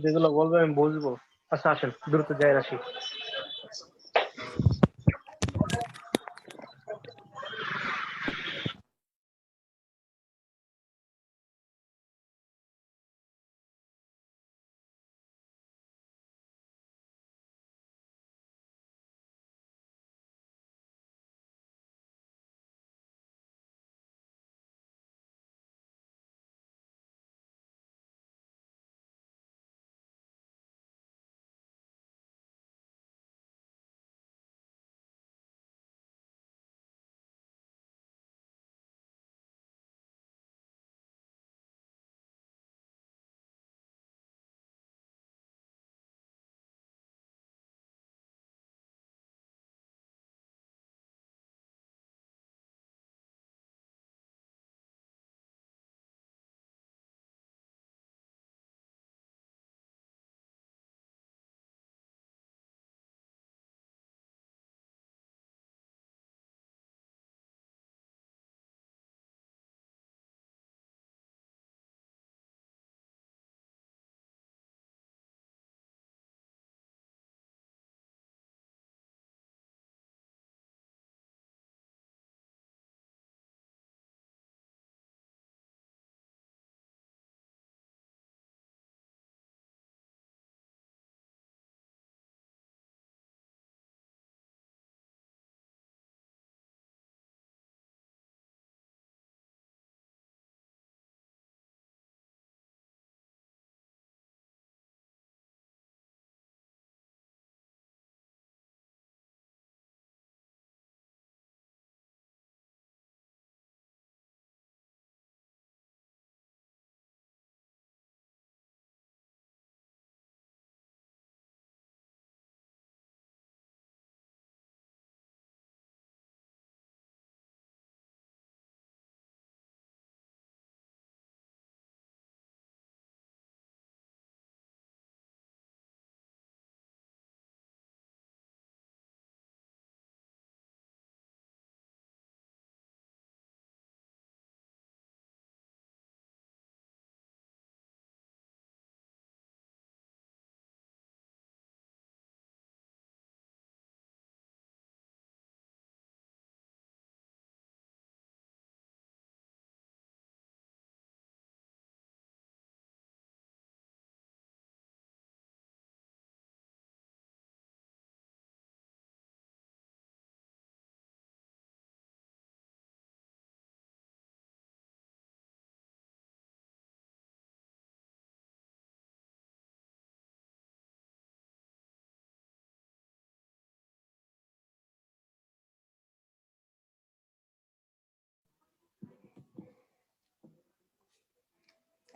যেগুলো বলবে আমি বুঝবো। আচ্ছা আসেন দ্রুত যাই আসি।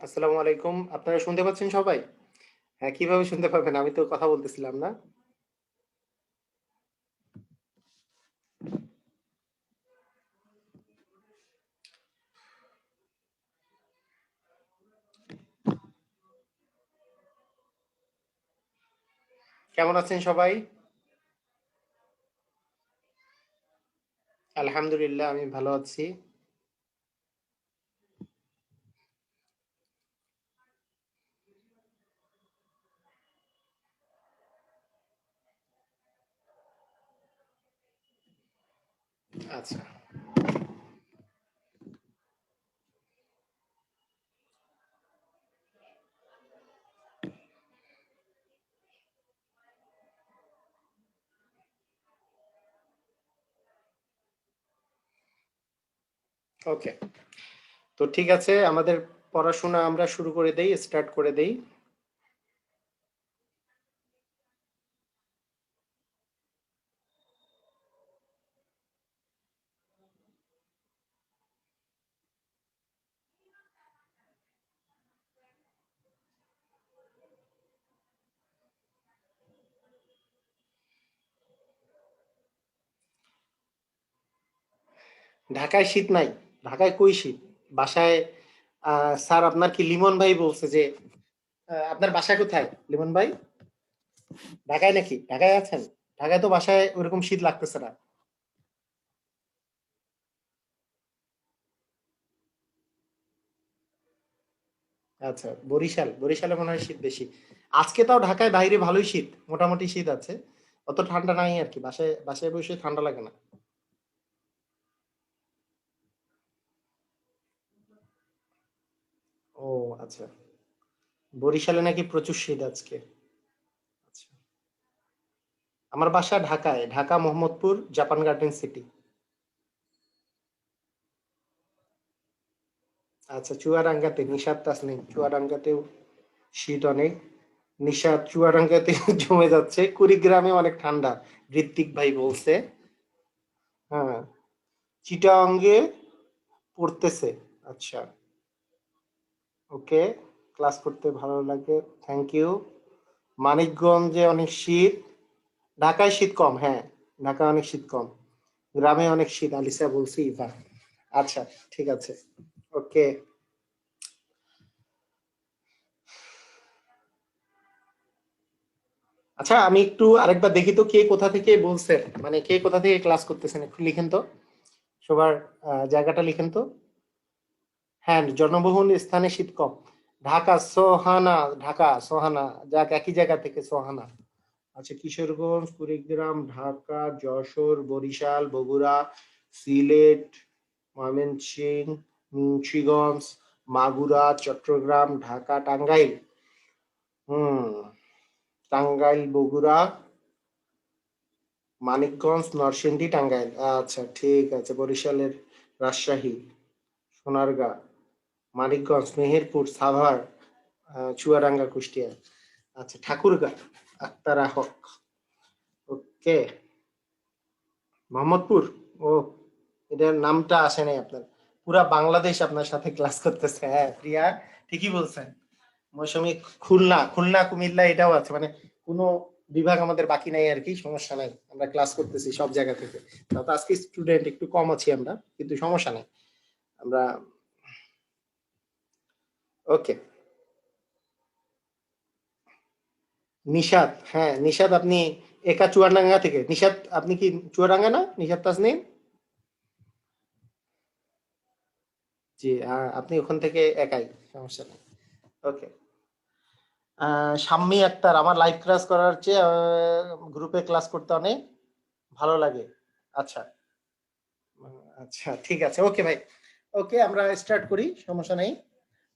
আসসালামু আলাইকুম, আপনারা শুনতে পাচ্ছেন সবাই? হ্যাঁ, কিভাবে শুনতে পাবেন? আমি তো কথা বলতেছিলাম না। কেমন আছেন সবাই? আলহামদুলিল্লাহ, আমি ভালো আছি। আচ্ছা, ওকে। তো ঠিক আছে, আমাদের পড়াশোনা আমরা শুরু করে দেই, স্টার্ট করে দেই। ঢাকায় শীত নাই। ঢাকায় কই শীত? বাসায় স্যার আপনার কি লিমন ভাই বলছে যে আপনার বাসা কোথায় লিমন ভাই? ঢাকায় নাকি? ঢাকায় আছেন? ঢাকায় তো বাসায় ওরকম শীত লাগতেছে না। আচ্ছা, বরিশালে মনে হয় শীত বেশি। আজকে তাও ঢাকায় বাইরে ভালোই শীত, মোটামুটি শীত আছে, অত ঠান্ডা নাই আর কি, বাসায় বাসায় বসে ঠান্ডা লাগে না। ও আচ্ছা, বরিশালে নাকি প্রচুর শীত আজকে। আচ্ছা, আমার বাসা ঢাকায়, Dhaka Mohammadpur Japan garden city. আচ্ছা, চুয়াডাঙ্গাতে নিশাত তাসনিম, চুয়াডাঙ্গাতেও শীত অনেক। নিশাত চুয়াডাঙ্গাতে জমে যাচ্ছে, কুড়িগ্রামে অনেক ঠান্ডা, ঋত্বিক ভাই বলছে। হ্যাঁ, চিটাঙ্গে পড়তেছে। আচ্ছা, ওকে, ক্লাস করতে ভালো লাগে, থ্যাংক ইউ। মানিকগঞ্জে অনেক শীত, ঢাকায় শীত কম, হ্যাঁ ঢাকায় অনেক শীত কম, গ্রামে অনেক শীত, আলিসা বলছি ইভা। আচ্ছা, ঠিক আছে, ওকে। আচ্ছা, আমি একটু আরেকবার দেখি তো কে কোথা থেকে বলছেন, মানে কে কোথা থেকে ক্লাস করতেছেন, একটু লিখেন তো সবার জায়গাটা লিখেন তো। হ্যাঁ, জনবহুল স্থানে শীত কম, ঢাকা সোহানা, ঢাকা সোহানা, যাক একই জায়গা থেকে সোহানা। আচ্ছা, কিশোরগঞ্জ, কুড়িগ্রাম, ঢাকা, যশোর, বরিশাল, বগুড়া, সিলেট, ময়মনসিংহ, মুন্সিগঞ্জ, মাগুরা, চট্টগ্রাম, ঢাকা, টাঙ্গাইল। হুম, টাঙ্গাইল, বগুড়া, মানিকগঞ্জ, নরসিংদী, টাঙ্গাইল। আচ্ছা, ঠিক আছে, বরিশালের রাজশাহী, সোনারগাঁ, মানিকগঞ্জ, মেহেরপুর, সাভার, চুয়াডাঙ্গা, কুষ্টিয়া। আচ্ছা, ঠাকুরগাঁ, আক্তারা হক, ওকে। মোহাম্মদপুর, ও, এটার নামটা আসে নাই আপনার, পুরা বাংলাদেশ আপনার সাথে ক্লাস করতেছে, হ্যাঁ প্রিয়া, ঠিকই বলছেন। মৌসুমী, খুলনা, কুমিল্লা এটাও আছে, মানে কোনো বিভাগ আমাদের বাকি নাই আর কি, সমস্যা নাই, আমরা ক্লাস করতেছি সব জায়গা থেকে। তাও তো আজকে স্টুডেন্ট একটু কম আছি আমরা, কিন্তু সমস্যা নাই, আমরা, ওকে। নিশাত, হ্যাঁ নিশাত, আপনি একা চুয়াডাঙ্গা থেকে, নিশাত আপনি কি চুয়াডাঙ্গা না নিশাত তাজনীন? জি, আপনি ওখান থেকে একাই, সমস্যা নেই, ওকে। শাম্মী আক্তার, আমার লাইভ ক্লাস করার চেয়ে গ্রুপে ক্লাস করতে অনেক ভালো লাগে। আচ্ছা, আচ্ছা, ঠিক আছে, ওকে ভাই, ওকে, আমরা স্টার্ট করি, সমস্যা নেই।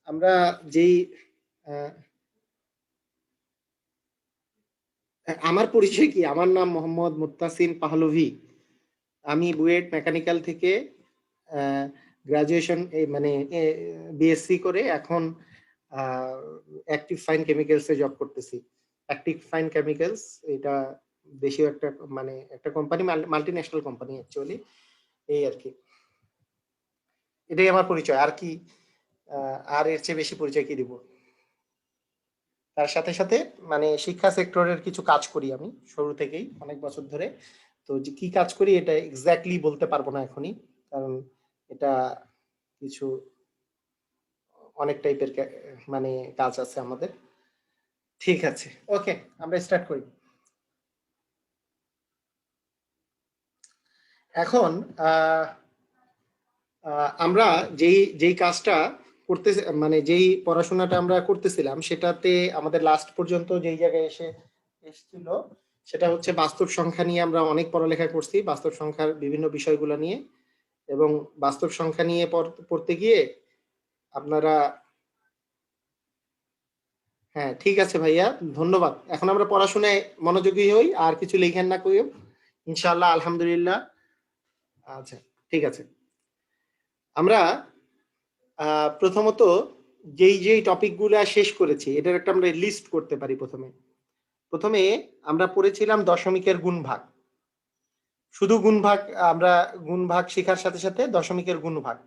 আমরা যেই আহ, আমার পরিচয় কি, আমার নাম মোহাম্মদ মুত্তাসিম পাহলভি। আমি বুয়েট মেকানিক্যাল থেকে গ্রাজুয়েশন, মানে বিএসসি করে এখন অ্যাক্টিভ ফাইন কেমিক্যালস এ জব করতেছি। অ্যাক্টিভ ফাইন কেমিক্যালস, এটা দেশীয় একটা, মানে একটা company, multi national company actually, এই আর কি, এটাই আমার পরিচয়, আর কি আর এর চেয়ে বেশি পরিচয় কি দিব। তার সাথে সাথে মানে শিক্ষা সেক্টরের কিছু কাজ করি আমি শুরু থেকেই অনেক বছর ধরে। তো যে কি কাজ করি এটা এক্স্যাক্টলি বলতে পারবো না এখনই, কারণ এটা কিছু অনেক টাইপের মানে কাজ আছে আমাদের। ঠিক আছে, ওকে, আমরা স্টার্ট করি। এখন আহ, আমরা যেই যেই কাজটা করতে, মানে যেই পড়াশোনাটা আমরা করতেছিলাম সেটাতে আমাদের লাস্ট পর্যন্ত যেই জায়গায় এসেছিল, সেটা হচ্ছে বাস্তব সংখ্যা নিয়ে আমরা অনেক পড়ালেখা করছি, বাস্তব সংখ্যার বিভিন্ন বিষয়গুলো নিয়ে। এবং বাস্তব সংখ্যা নিয়ে পড়তে গিয়ে আপনারা, হ্যাঁ ঠিক আছে ভাইয়া, ধন্যবাদ। এখন আমরা পড়াশোনায় মনোযোগী হই, আর কিছু লিখেন না কেউ, ইনশাআল্লাহ, আলহামদুলিল্লাহ। আচ্ছা, ঠিক আছে। আমরা প্রথমত যেই যেই টপিকগুলো শেষ করেছি এটার একটা আমরা লিস্ট করতে পারি। প্রথমে প্রথমে আমরা পড়েছিলাম দশমিকের গুণ ভাগ, শুধু গুণ ভাগ, আমরা গুণ ভাগ শেখার সাথে সাথে দশমিকের গুণ ভাগ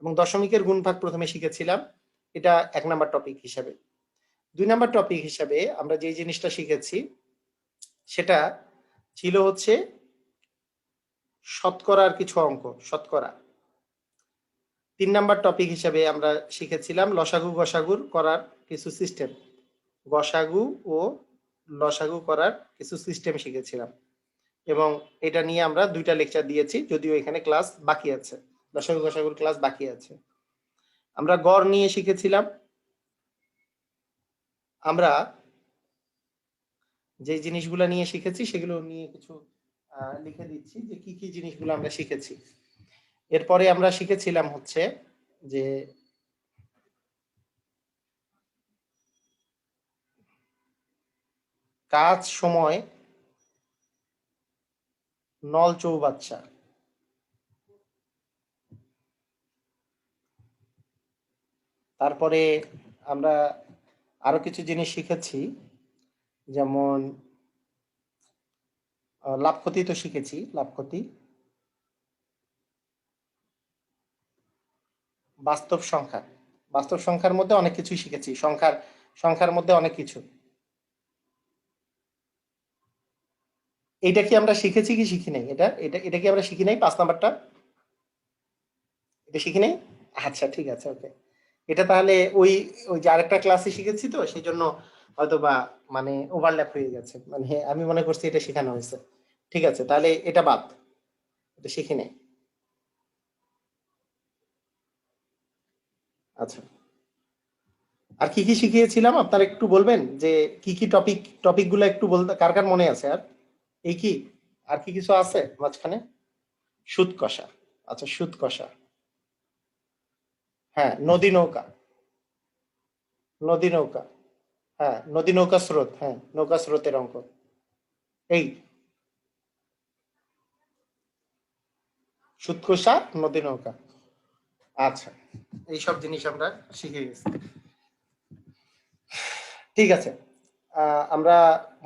এবং দশমিকের গুণ ভাগ প্রথমে শিখেছিলাম, এটা 1 নাম্বার টপিক হিসাবে। 2 নাম্বার টপিক হিসাবে আমরা যে জিনিসটা শিখেছি সেটা ছিল হচ্ছে শতকরার কিছু অঙ্ক, শতকরা। 3 নাম্বার টপিক হিসাবে আমরা শিখেছিলাম লসাগু গসাগুর করার কিছু সিস্টেম, গসাগু ও লসাগু করার কিছু সিস্টেম শিখেছিলাম। এবং এটা নিয়ে আমরা 2টা লেকচার দিয়েছি, যদিও এখানে ক্লাস বাকি আছে, লসাগু গসাগুর ক্লাস বাকি আছে। আমরা গড় নিয়ে শিখেছিলাম, আমরা যে জিনিসগুলো নিয়ে শিখেছি সেগুলো নিয়ে কিছু লিখে দিচ্ছি যে কি কি জিনিসগুলো আমরা শিখেছি। এরপরে আমরা শিখেছিলাম হচ্ছে যে কাজ, সময়, নল চৌবাচ্চা। তারপরে আমরা আরো কিছু জিনিস শিখেছি, যেমন লাভ ক্ষতি তো শিখেছি, লাভ ক্ষতি, বাস্তব সংখ্যা। বাস্তব সংখ্যার মধ্যে অনেক কিছুই শিখেছি, সংখ্যার মধ্যে অনেক কিছু। এটা কি আমরা শিখেছি কি শিখি নাই? এটা এটা এটা কি আমরা শিখি নাই? 5 নাম্বারটা এটা শিখি নাই? আচ্ছা ঠিক আছে, ওকে। এটা তাহলে ওই ওই যে আরেকটা ক্লাসে শিখেছি তো সেই জন্য হয়তো বা মানে ওভারল্যাপ হয়ে গেছে, মানে আমি মনে করছি এটা শেখানো হয়েছে। ঠিক আছে, তাহলে এটা বাদ, এটা শিখি নাই। আচ্ছা, আর কি কি শিখিয়েছিলাম আপনারা একটু বলবেন যে কি কি টপিকগুলো একটু বলতে, কার কার মনে আছে? আর এই কি, আর কি কিছু আছে মাঝখানে? সুদ কষা, আচ্ছা সুদ কষা, হ্যাঁ নদী নৌকা, নদী নৌকা, হ্যাঁ নদী নৌকা স্রোত, হ্যাঁ নৌকা স্রোতের অঙ্ক, এই সুদ কষা, নদী নৌকা। আচ্ছা, এইসব জিনিস আমরা শিখে গেছি। ঠিক আছে, আমরা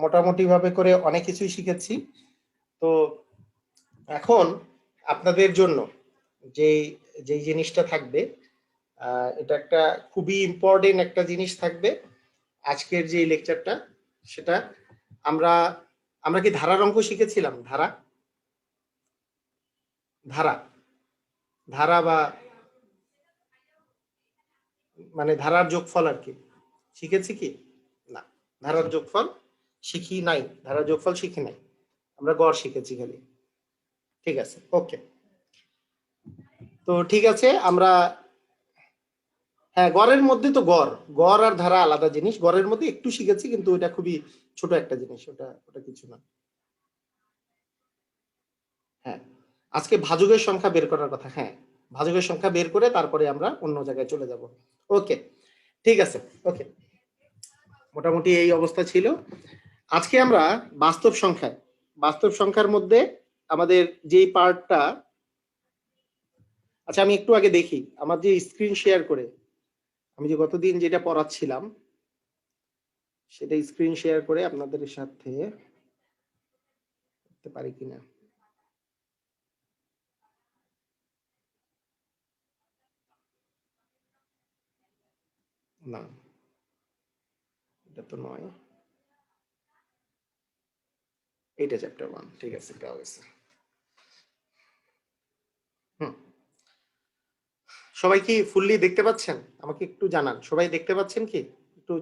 মোটামুটি ভাবে করে অনেক কিছুই শিখেছি। তো এখন আপনাদের জন্য যে যেই জিনিসটা থাকবে, এটা একটা খুবই ইম্পর্টেন্ট একটা জিনিস থাকবে আজকের যে লেকচারটা, সেটা আমরা আমরা কি ধারার অঙ্ক শিখেছিলাম? ধারা, ধারা, ধারা বা মানে ধারার যোগফল আর কি শিখেছি কি না? ধারার যোগফল শিখি নাই, ধারার যোগফল শিখি নাই, আমরা গড় শিখেছি খালি। ঠিক আছে, ওকে। তো ঠিক আছে, আমরা হ্যাঁ গড়ের মধ্যে তো গড়, গড় আর ধারা আলাদা জিনিস, গড়ের মধ্যে একটু শিখেছি কিন্তু ওটা খুবই ছোট একটা জিনিস, ওটা ওটা কিছু না। হ্যাঁ, আজকে ভাজকের সংখ্যা বের করার কথা, হ্যাঁ ভাজকের সংখ্যা বের করে তারপরে আমরা অন্য জায়গায় চলে যাব। ওকে, ঠিক আছে, ওকে। মোটামুটি এই অবস্থা ছিল। আজকে আমরা বাস্তব সংখ্যায়, বাস্তব সংখ্যার মধ্যে আমাদের যেই পার্টটা, আচ্ছা আমি একটু আগে দেখি আমার যে স্ক্রিন শেয়ার করে আমি যে গতদিন যেটা পড়াচ্ছিলাম সেটা স্ক্রিন শেয়ার করে আপনাদের সাথে করতে পারি কিনা। না, এটা তো নয়, এইটা চ্যাপ্টার 1, ঠিক আছে পাওয়া গেছে। হুম, সবাই কি ফুললি দেখতে পাচ্ছেন? আমাকে একটু জানান, সবাই দেখতে পাচ্ছেন কি? একটু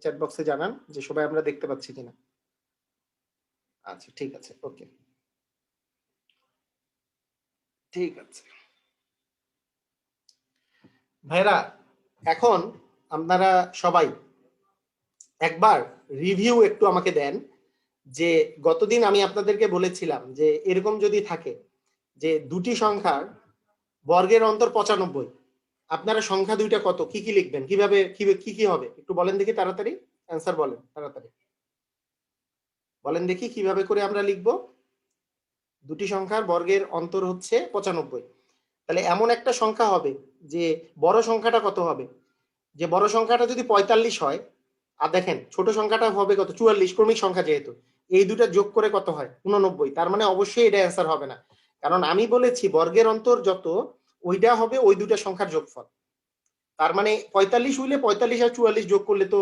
চ্যাট বক্সে জানান যে সবাই আমরা দেখতে পাচ্ছি কিনা। আচ্ছা ঠিক আছে, ওকে, ঠিক আছে ভাইরা। এখন আপনারা সবাই একবার রিভিউ একটু আমাকে দেন যে গতদিন আমি আপনাদেরকে বলেছিলাম যে এরকম যদি থাকে যে দুটি সংখ্যার বর্গের অন্তর 95, আপনারা সংখ্যা দুইটা কত, কি কি লিখবেন, কিভাবে কি কি হবে একটু বলেন দেখি, তাড়াতাড়ি অ্যান্সার বলেন, তাড়াতাড়ি বলেন দেখি কিভাবে করে আমরা লিখব। দুটি সংখ্যার বর্গের অন্তর হচ্ছে 95, তাহলে এমন একটা সংখ্যা হবে যে বড় সংখ্যাটা কত হবে, যে বড় সংখ্যাটা যদি 45 হয়, আর দেখেন ছোট সংখ্যাটা হবে কত, 44, ক্রমিক সংখ্যা যেহেতু, এই দুটা যোগ করে কত হয় 89, তার মানে অবশ্যই এটা অ্যান্সার হবে না, কারণ আমি বলেছি বর্গের অন্তর যত ওইটা হবে ওই দুটা সংখ্যার যোগফল। তার মানে 45 হইলে 45 আর 44 যোগ করলে তো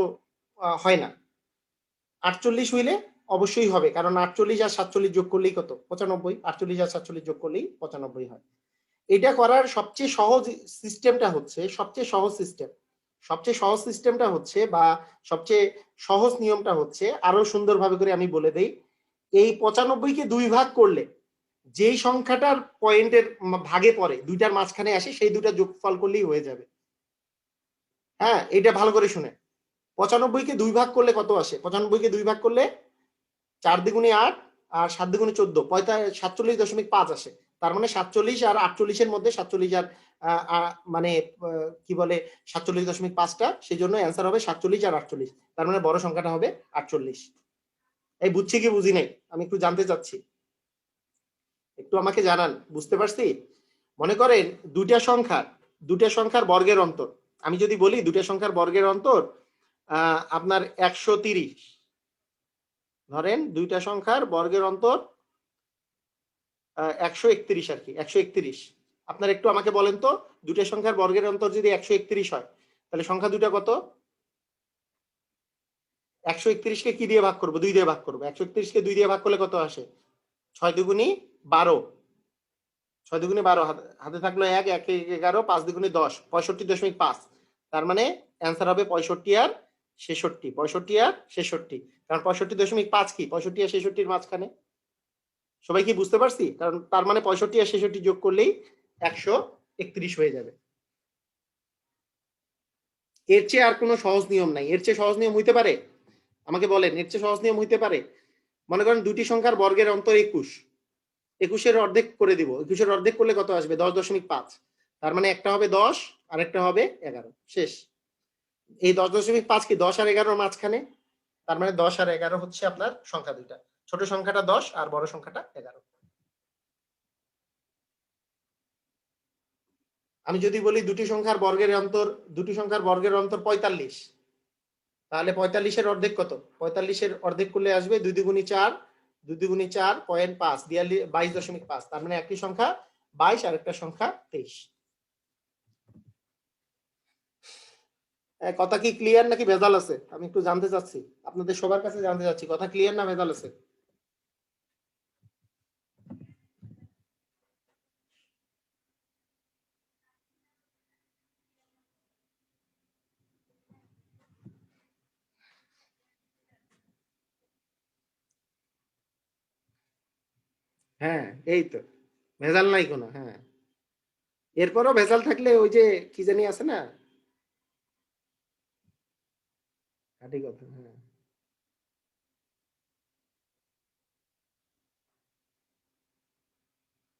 হয় না, 48 হইলে অবশ্যই হবে, কারণ 48 আর 47 যোগ করলেই কত 95, 48 আর 47 যোগ করলেই 95 হয়। এটা করার সবচেয়ে সহজ সিস্টেমটা হচ্ছে, সবচেয়ে সহজ সিস্টেমটা হচ্ছে বা সবচেয়ে সহজ নিয়মটা হচ্ছে, আরো সুন্দরভাবে করে আমি বলে দেই, এই 95কে 2 ভাগ করলে যেই সংখ্যাটার পয়েন্টের ভাগে পড়ে দুইটার মাঝখানে আসে সেই দুটা যোগফল করলেই হয়ে যাবে। হ্যাঁ, এটা ভালো করে শুনে, 95-কে 2 ভাগ করলে কত আসে? 95-কে 2 ভাগ করলে 4 দ্বিগুণে 8 আর 7 দ্বিগুণে 14, 47.5 আসে। তার মানে 47 আর 48 এর মধ্যে 47 আর মানে কি বলে 47.5টা, সেই জন্য অ্যান্সার হবে 47 আর 48। তার মানে বড় সংখ্যাটা হবে 48। এই বুঝছি কি বুঝি নাই আমি একটু জানতে চাচ্ছি, একটু আমাকে জানান, বুঝতে পারছি? মনে করেন দুইটা সংখ্যার বর্গের অন্তর, আমি যদি বলি দুইটা সংখ্যার বর্গের অন্তর আপনার 130, ধরেন দুইটা সংখ্যার বর্গের অন্তর 131 আর কি, 131। আপনার একটু আমাকে বলেন তো, দুইটা সংখ্যার বর্গের অন্তর যদি 131 হয় তাহলে সংখ্যা দুইটা কত? 131-কে কি দিয়ে ভাগ করবো? 2 দিয়ে ভাগ করবো। 131-কে 2 দিয়ে ভাগ করলে কত আসে? 6 দুগুণী 12, 6 দুগুণী 12, হাতে থাকলো 1, 1 11, 5 দুগুণী 10, 65.5। তার মানে অ্যান্সার হবে 65 আর 66, 65 আর 66। কারণ 65.5 কি 65 আর 66-র মাঝখানে। সবাই কি বুঝতে পারছি? কারণ তার মানে 65 আর 66 যোগ করলেই 131 হয়ে যাবে। এর চেয়ে আর কোনো সহজ নিয়ম নাই? এর চেয়ে সহজ নিয়ম হইতে পারে? আমাকে বলেন, এর চেয়ে সহজ নিয়ম হইতে পারে? মনে করেন দুটি সংখ্যার বর্গের অন্তর 21, 21-এর অর্ধেক করে দিব। 21-এর অর্ধেক করলে কত আসবে? 10.5। তার মানে একটা হবে 10 আর একটা হবে 11, শেষ। এই 10.5 কি 10 আর 11-র মাঝখানে। তার মানে 10 আর 11 হচ্ছে আপনার সংখ্যা দুইটা, ছোট সংখ্যাটা 10 আর বড় সংখ্যাটা 11। আমি যদি বলি দুটি সংখ্যার বর্গের অন্তর 45, তাহলে 45-এর অর্ধেক কত? 45-এর অর্ধেক করলে আসবে 2 দুগুণী 4, 2 দুগুণী 4, 0.5, 22.5। তার মানে একটি সংখ্যা 22 আর একটা সংখ্যা 23। কথা কি ক্লিয়ার নাকি ভেজাল আছে? আমি একটু জানতে চাচ্ছি, আপনাদের সবার কাছে জানতে চাচ্ছি, কথা ক্লিয়ার না ভেজাল আছে? হ্যাঁ, এই তো ভেজাল নাই কোনো। হ্যাঁ, এরপরও ভেজাল থাকলে ওই যে কি জানি আছে না, খাঁটি কথা। হ্যাঁ,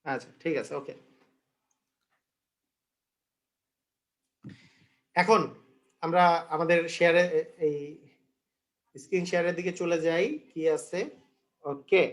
আচ্ছা ঠিক আছে, ওকে। এখন আমরা আমাদের শেয়ারে এই স্ক্রিন শেয়ারের দিকে চলে যাই, কি আছে। ওকে,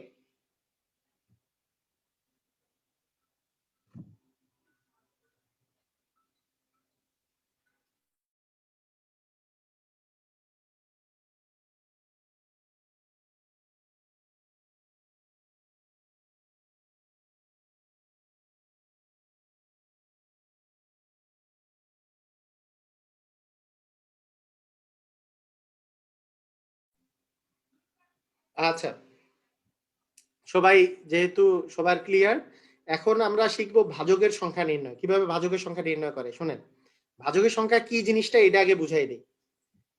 আচ্ছা সবাই যেহেতু সবার ক্লিয়ার, এখন আমরা শিখবো ভাজকের সংখ্যা নির্ণয়। কিভাবে ভাজকের সংখ্যা নির্ণয় করে শুনেন। ভাজকের সংখ্যা কি জিনিসটা এটা আগে বুঝাই দেই,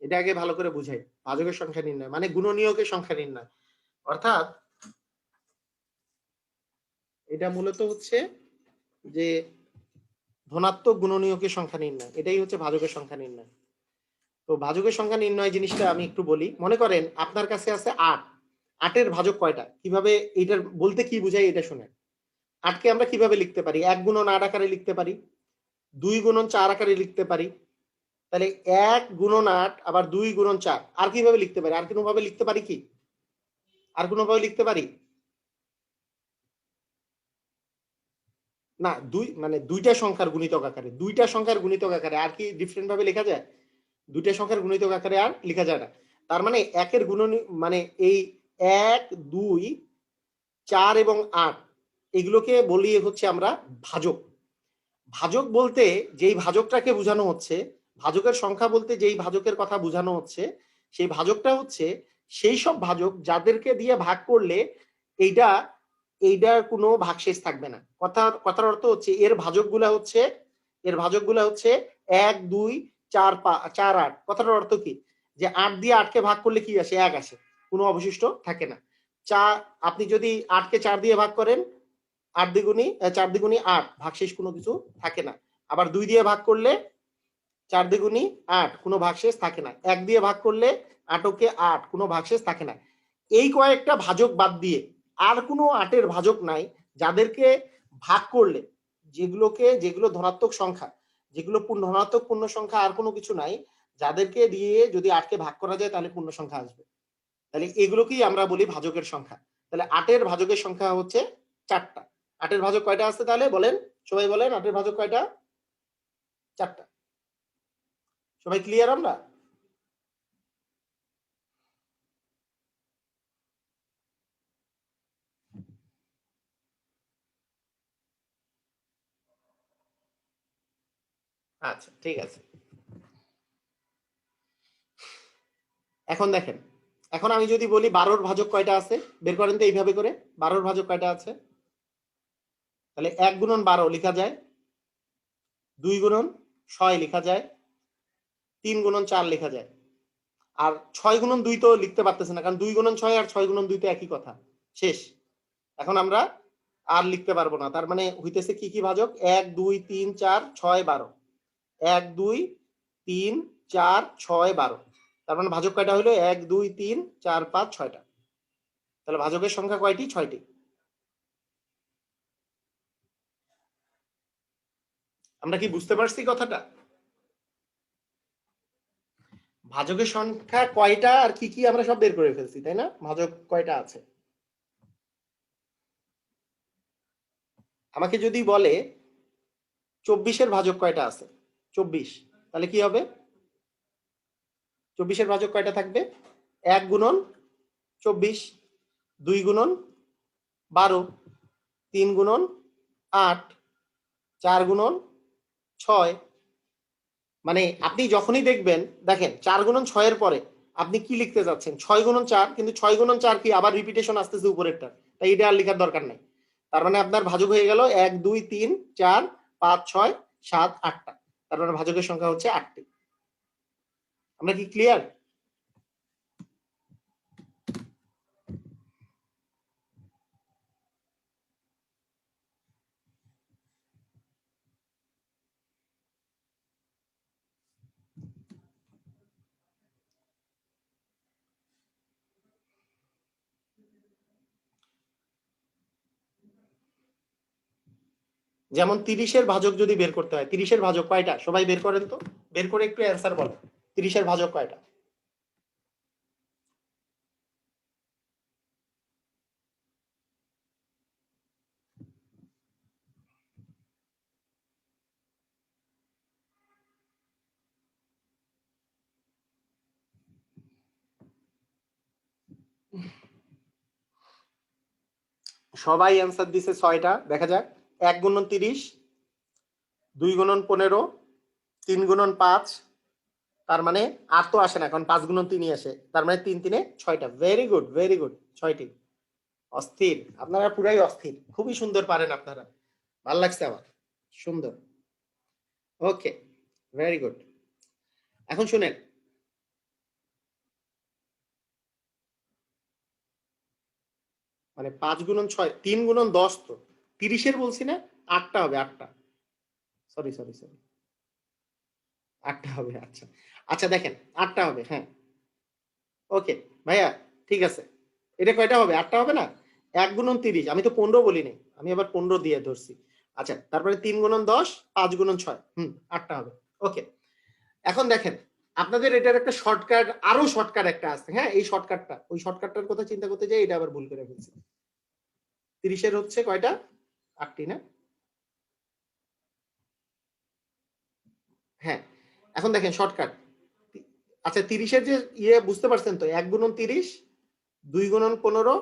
এটা আগে ভালো করে বুঝাই। ভাজকের সংখ্যা নির্ণয় মানে গুণনীয়কের সংখ্যা নির্ণয়, অর্থাৎ এটা মূলত হচ্ছে যে ধনাত্মক গুণনীয়কের সংখ্যা নির্ণয়, এটাই হচ্ছে ভাজকের সংখ্যা নির্ণয়। তো ভাজকের সংখ্যা নির্ণয় জিনিসটা আমি একটু বলি। মনে করেন আপনার কাছে আছে 8, 8-এর ভাজক কয়টা, কিভাবে এটার বলতে কি বুঝাই এটা শুনেন। 8-কে আমরা কিভাবে লিখতে পারি? 1 গুণন 8 আকারে লিখতে পারি, 2 গুণন 4 আকারে লিখতে পারি। তাহলে 1 গুণন 8 আবার 2 গুণন 4 আর কিভাবে লিখতে পারি? আর কোনোভাবে লিখতে পারি কি? আর কোনোভাবে লিখতে পারি না? মানে দুইটা সংখ্যার গুণিতক আকারে, দুইটা সংখ্যার গুণিতক আকারে আর কি ডিফারেন্ট ভাবে লেখা যায়? দুইটা সংখ্যার গুণিতক আকারে আর লেখা যায় না। তার মানে একের গুণনী মানে এই 1, 2, 4 এবং 8 এগুলোকে বলি হচ্ছে আমরা ভাজক। ভাজক বলতে যেই ভাজকটাকে বোঝানো হচ্ছে, ভাজকের সংখ্যা বলতে যেই ভাজকের কথা বোঝানো হচ্ছে, সেই ভাজকটা হচ্ছে সেই সব ভাজক যাদেরকে দিয়ে ভাগ করলে এইটার কোনো ভাগশেষ থাকবে না। কথার অর্থ হচ্ছে এর ভাজকগুলা হচ্ছে 1, 2, 4, 4, 8। কথাটার অর্থ কি? যে 8 দিয়ে 8-কে ভাগ করলে কি আসে? 1 আসে, কোনো অবশিষ্ট থাকে না। আপনি যদি 8-কে 4 দিয়ে ভাগ করেন, 4 দ্বিগুণী 8, ভাগশেষ কোনো কিছু থাকে না। আবার 2 দিয়ে ভাগ করলে 4 দ্বিগুণী 8, কোনো ভাগশেষ থাকে না। 1 দিয়ে ভাগ করলে 8কে 8, কোনো ভাগশেষ থাকে না। এই কয়েকটা ভাজক বাদ দিয়ে আর কোনো 8-এর ভাজক নাই যাদেরকে ভাগ করলে, যেগুলো ধনাত্মক সংখ্যা, যেগুলো ধনাত্মক পূর্ণ সংখ্যা, আর কোনো কিছু নাই যাদেরকে দিয়ে যদি 8কে ভাগ করা যায় তাহলে পূর্ণ সংখ্যা আসবে। তাহলে এগুলোকেই আমরা বলি ভাজকের সংখ্যা। তাহলে 8-এর ভাজকের সংখ্যা হচ্ছে 4টা। 8-এর ভাজক কয়টা আছে তাহলে বলেন, সবাই বলেন 8-এর ভাজক কয়টা? 4টা। সবাই ক্লিয়ার আমরা? আচ্ছা, ঠিক আছে। এখন দেখেন, এখন আমি যদি বলি 12-র ভাজক কয়টা আছে, বের করেন তো এইভাবে করে। 12-র ভাজক কয়টা আছে? তাহলে 1 গুণন 12 লেখা যায়, 2 গুণন 6 লেখা যায়, 3 গুণন 4 লেখা যায়। আর 6 গুণন 2 তো লিখতে পারতেছে না, কারণ 2 গুণন 6 আর 6 গুণন 2 তো একই কথা, শেষ। এখন আমরা আর লিখতে পারবো না, তার মানে হইতেছে কি কি ভাজক? 1 2 3 4 6 12, 1 2 3 4 6 12। তার মানে ভাজক কয়টা হলো? 1 2 3 4 5 6টা। তাহলে ভাজকের সংখ্যা কয়টি? 6টি। আমরা কি বুঝতে পারছি কথাটা? ভাজকের সংখ্যা কয়টা আর কি কি আমরা সব বের করে ফেলছি, তাই না? ভাজক কয়টা আছে। আমাকে যদি বলে 24-এর ভাজক কয়টা আছে, 24, তাহলে কি হবে? 24-এর ভাজক কয়টা থাকবে? 1 গুণন 24, 2 গুণন 12, 3 গুণন 8, 4 গুণন 6। মানে আপনি যখনই দেখবেন, দেখেন 4 গুণন 6-এর পরে আপনি কি লিখতে যাচ্ছেন? 6 গুণন 4, কিন্তু 6 গুণন 4 কি আবার রিপিটেশন আসতেছে উপরেরটা, তাই এটা আর লেখার দরকার নাই। তার মানে আপনার ভাজক হয়ে গেল 1 2 3 4 5 6 7 8টা। তার মানে ভাজকের সংখ্যা হচ্ছে 8টি। আমরা কি ক্লিয়ার? যেমন 30-এর ভাজক যদি বের করতে হয়, 30-এর ভাজক কয়টা? সবাই বের করেন তো, বের করে একটু অ্যান্সার বলেন। 30-এর ভাজক কয়টা? সবাই অ্যান্সার দিছে 6টা। দেখা যাক। 1 গুণন 30, 2 গুণন 15, 3 গুণন 5, তার মানে আর তো আসে না, কারণ 5 গুণন 3ই আসে, তার মানে 3 3-এ 6টা। ভেরি গুড, ভেরি গুড, 6টি। অস্থির, আপনারা পুরাই অস্থির, খুবই সুন্দর পারেন আপনারা, ভালো লাগছে আমার, সুন্দর। ওকে, ভেরি গুড। এখন শুনেন, মানে 5 গুণন 6, 3 গুণন 10 তো 30-এর বলছি না, 8টা হবে, 8টা। সরি সরি সরি, 8টা হবে। আচ্ছা আচ্ছা, দেখেন 8টা হবে, হ্যাঁ। ওকে ভাইয়া, ঠিক আছে। এটা কয়টা হবে? 8টা হবে না? 1 গুণন 30, আমি তো 15 বলিনি, আমি আবার 15 দিয়ে ধরছি। আচ্ছা, তারপরে 3 গুণন 10, 5 গুণন 6, 8টা হবে। ওকে, এখন দেখেন আপনাদের এটার একটা শর্টকাট, আরো শর্টকাট একটা আছে, হ্যাঁ। এই শর্টকাটটা, ওই শর্টকাটটার কথা চিন্তা করতে যাই এটা আবার ভুল করে ফেলছি। 30-এর হচ্ছে কয়টা? 8টি না? হ্যাঁ, এখন দেখেন শর্টকাট। আচ্ছা, 30-এর যে বুঝতে পারছেন তো? 1 গুণন 30, 2 গুণন 15,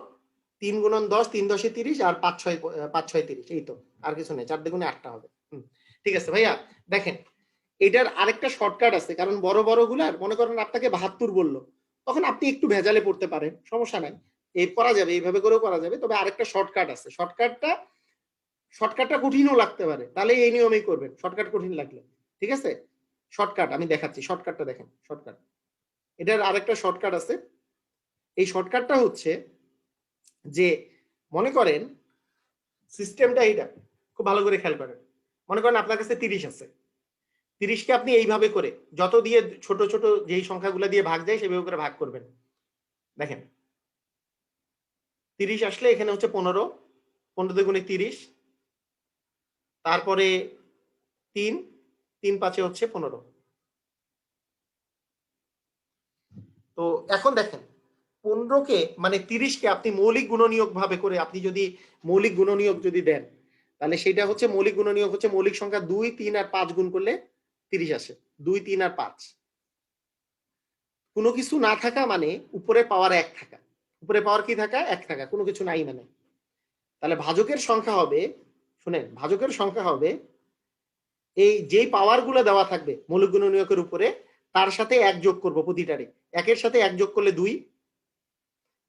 3 গুণন 10, 3 10 30, আর 5 6 30, এই তো, আর কিছু নেই। 4 দুগুণে 8টা হবে। ঠিক আছে ভাইয়া, দেখেন এটার আরেকটা শর্টকাট আছে, কারণ বড় বড় গুলার মনে করেন আপনাকে 72 বললো, তখন আপনি একটু ভেজালে পড়তে পারেন, সমস্যা নাই, এই করা যাবে, এইভাবে করেও করা যাবে। তবে আরেকটা শর্টকাট আছে, শর্টকাটটা কঠিনও লাগতে পারে, তাহলে এই নিয়মেই করবেন, শর্টকাট কঠিন লাগলে। ঠিক আছে, শর্টকাট আমি দেখাচ্ছি, শর্টকাটটা দেখেন। শর্টকাট, এটার আরেকটা শর্টকাট আছে। এই শর্টকাটটা হচ্ছে যে, মনে করেন সিস্টেমটা এইটা, খুব ভালো করে খেয়াল করেন। মনে করেন আপনার কাছে 30 আছে, 30কে আপনি এইভাবে করে যত দিয়ে ছোট ছোট যেই সংখ্যাগুলো দিয়ে ভাগ যায় সেভাবে করে ভাগ করবেন। দেখেন 30 আসলে এখানে হচ্ছে 15, 15 দুগুণে 30, তারপরে 3, 3 5 হচ্ছে 15। তো এখন দেখেন 15কে মানে 30কে আপনি মৌলিক গুণনীয়ক ভাবে করে আপনি যদি মৌলিক গুণনীয়ক যদি দেন, তাহলে সেটা হচ্ছে মৌলিক গুণনীয়ক হচ্ছে মৌলিক সংখ্যা 2, 3 আর 5 গুণ করলে 30 আসে। 2, 3 আর 5। কোনো কিছু না থাকা মানে উপরে পাওয়ার 1 থাকা। উপরে পাওয়ার কি থাকা? 1 থাকা। কোনো কিছু নাই মানে। তাহলে ভাজকের সংখ্যা হবে, শুনেন, ভাজকের সংখ্যা হবে এই যেই পাওয়ার গুলো দেওয়া থাকবে মৌলিক গুণনীয়কের উপরে, তার সাথে 1 যোগ করব প্রতিটারে। 1 এর সাথে 1 যোগ করলে 2,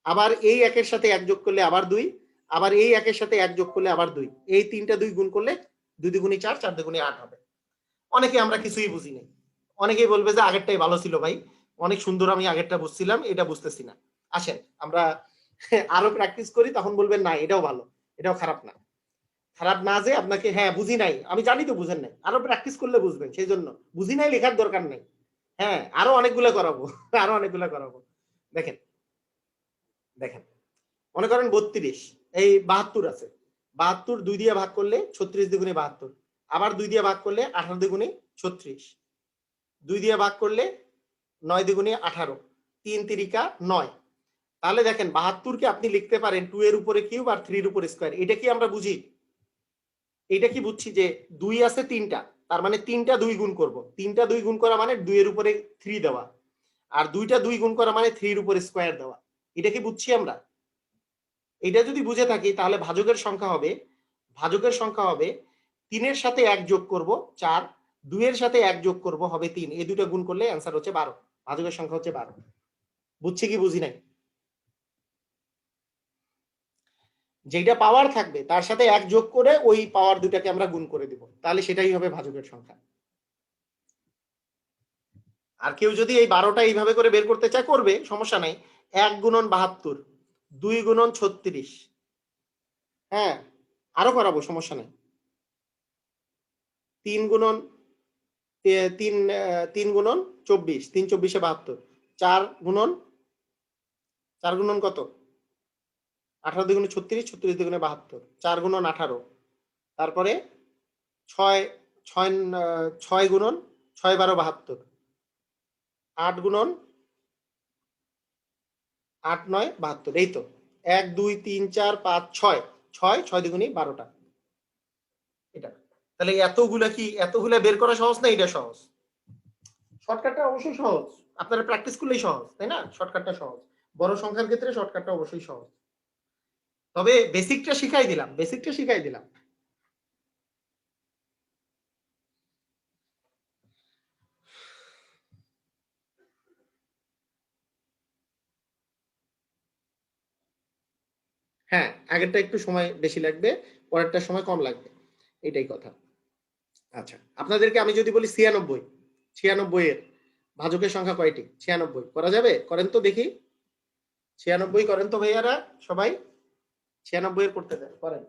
আবার এই 1 এর সাথে 1 যোগ করলে আবার 2, আবার এই 1 এর সাথে 1 যোগ করলে আবার 2। এই তিনটা 2 গুণ করলে 2 দুগুণে 4, 4 দুগুণে 8 হবে। অনেকে আমরা কিছুই বুঝি নাই। অনেকেই বলবে যে আগেরটাই ভালো ছিল ভাই, অনেক সুন্দর, আমি আগেরটা বুঝছিলাম, এটা বুঝতেছি না। আসেন আমরা আরো প্র্যাকটিস করি, তখন বলবেন না এটাও ভালো, এটাও খারাপ না। খারাপ না যে আপনাকে, হ্যাঁ বুঝি নাই, আমি জানি তো বুঝেন নাই, আরো প্র্যাকটিস করলে বুঝবেন, সেই জন্য বুঝি নাই লেখার দরকার নেই। হ্যাঁ আরো অনেকগুলো করাবো, আরো অনেকগুলো করাবো। দেখেন দেখেন মনে করেন 32, এই 72 আছে। 72 2 দিয়ে ভাগ করলে 36 দুগুণে 72, আবার 2 দিয়ে ভাগ করলে 18 দুগুণে 36, 2 দিয়ে ভাগ করলে 9 দুগুণে 18, 3 তিরিকা 9। তাহলে দেখেন 72কে আপনি লিখতে পারেন 2 এর উপরে কিউব আর 3 এর উপরে স্কয়ার। এটা কি আমরা বুঝি? এটা কি বুঝছি যে 2 আছে 3টা, তার মানে 3টা 2 গুণ করব। 3টা 2 গুণ করা মানে 2 এর উপরে 3 দেওয়া, আর 2টা 2 গুণ করা মানে 3 এর উপরে স্কয়ার দেওয়া। এটা কি বুঝছি আমরা? এটা যদি বুঝে থাকি তাহলে ভাজকের সংখ্যা হবে, ভাজকের সংখ্যা হবে 3 এর সাথে 1 যোগ করব 4, 2 এর সাথে 1 যোগ করব হবে 3, এই দুটো গুণ করলে অ্যান্সার হচ্ছে 12। ভাজকের সংখ্যা হচ্ছে 12। বুঝছি কি বুঝি নাই? যেটা পাওয়ার থাকবে তার সাথে 1 যোগ করে ওই পাওয়ার দুটাকে আমরা গুণ করে দিব, তাহলে সেটাই হবে ভাজকের সংখ্যা। আর কেউ যদি এই 12টা এইভাবে করে বের করতে চায় করবে, সমস্যা নাই। 1 গুণন 72, 2 গুণন 36, হ্যাঁ আরো করাবো, সমস্যা নাই। 3 গুণন 3 গুণন 24, 3 24 72, 4 গুণন, 4 গুণন কত? 18 দুগুণে 36, 36 দুগুণে 72, 4 গুণন 18, তারপরে 6 6 6 গুণন 6 12 72, 8 গুণন 8 9 72, এই তো 1 2 3 4 5 6, 6 6 দুগুণে 12টা। এটা তাহলে এতগুলা বের করা সহজ না এটা সহজ? শর্টকাটটা অবশ্যই সহজ, আপনারা প্র্যাকটিস করলেই সহজ, তাই না? শর্টকাটটা সহজ, বড় সংখ্যার ক্ষেত্রে শর্টকাটটা অবশ্যই সহজ। তবে বেসিকটা শিখাই দিলাম, বেসিকটা শিখাই দিলাম। হ্যাঁ আগেরটা একটু সময় বেশি লাগবে, পরেরটা সময় কম লাগবে, এটাই কথা। আচ্ছা আপনাদেরকে আমি যদি বলি 96, 96 এর ভাজকের সংখ্যা কয়টি? 96 করা যাবে? করেন তো দেখি, 96 করেন তো ভাইয়ারা সবাই, 96 এর করতে দেন, করেন।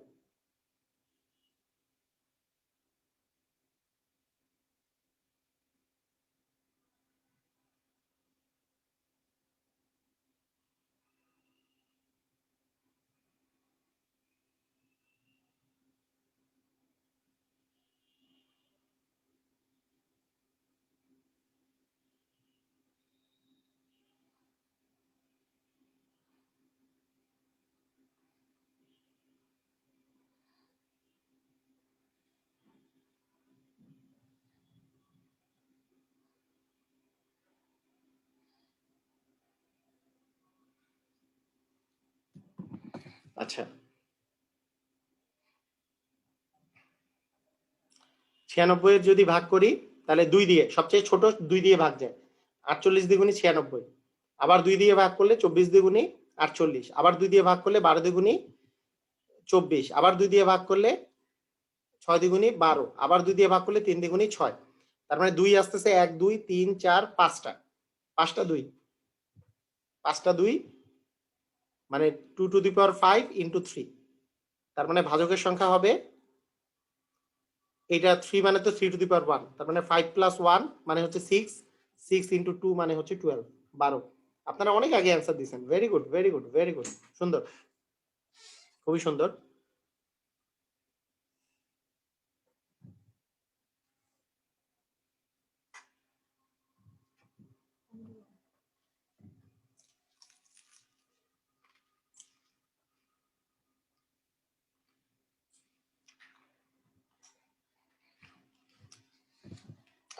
আচ্ছা 96 এর যদি ভাগ করি তাহলে 2 দিয়ে, সবচেয়ে ছোট 2 দিয়ে ভাগ যায়, 48 দ্বিগুণী 96, আবার 2 দিয়ে ভাগ করলে 24 দ্বিগুণী 48, আবার 2 দিয়ে ভাগ করলে 12 দ্বিগুণী 24, আবার 2 দিয়ে ভাগ করলে 6 দ্বিগুণী 12, আবার 2 দিয়ে ভাগ করলে 3 দ্বিগুণী 6। তার মানে 2 আসতেছে 1 2 3 4 5টা, 5টা 2, 5টা 2 মানে 2 টু দি পাওয়ার 5 ইনটু 3। তার মানে ভাজকের সংখ্যা হবে এটা 3 মানে তো 3 টু দি পাওয়ার 1, তার মানে 5 প্লাস 1 মানে হচ্ছে 6, 6 ইন্টু 2 মানে হচ্ছে 12, 12। আপনারা অনেক আগে অ্যান্সার দিয়েছেন। Very good, very good, very good, সুন্দর, খুবই সুন্দর।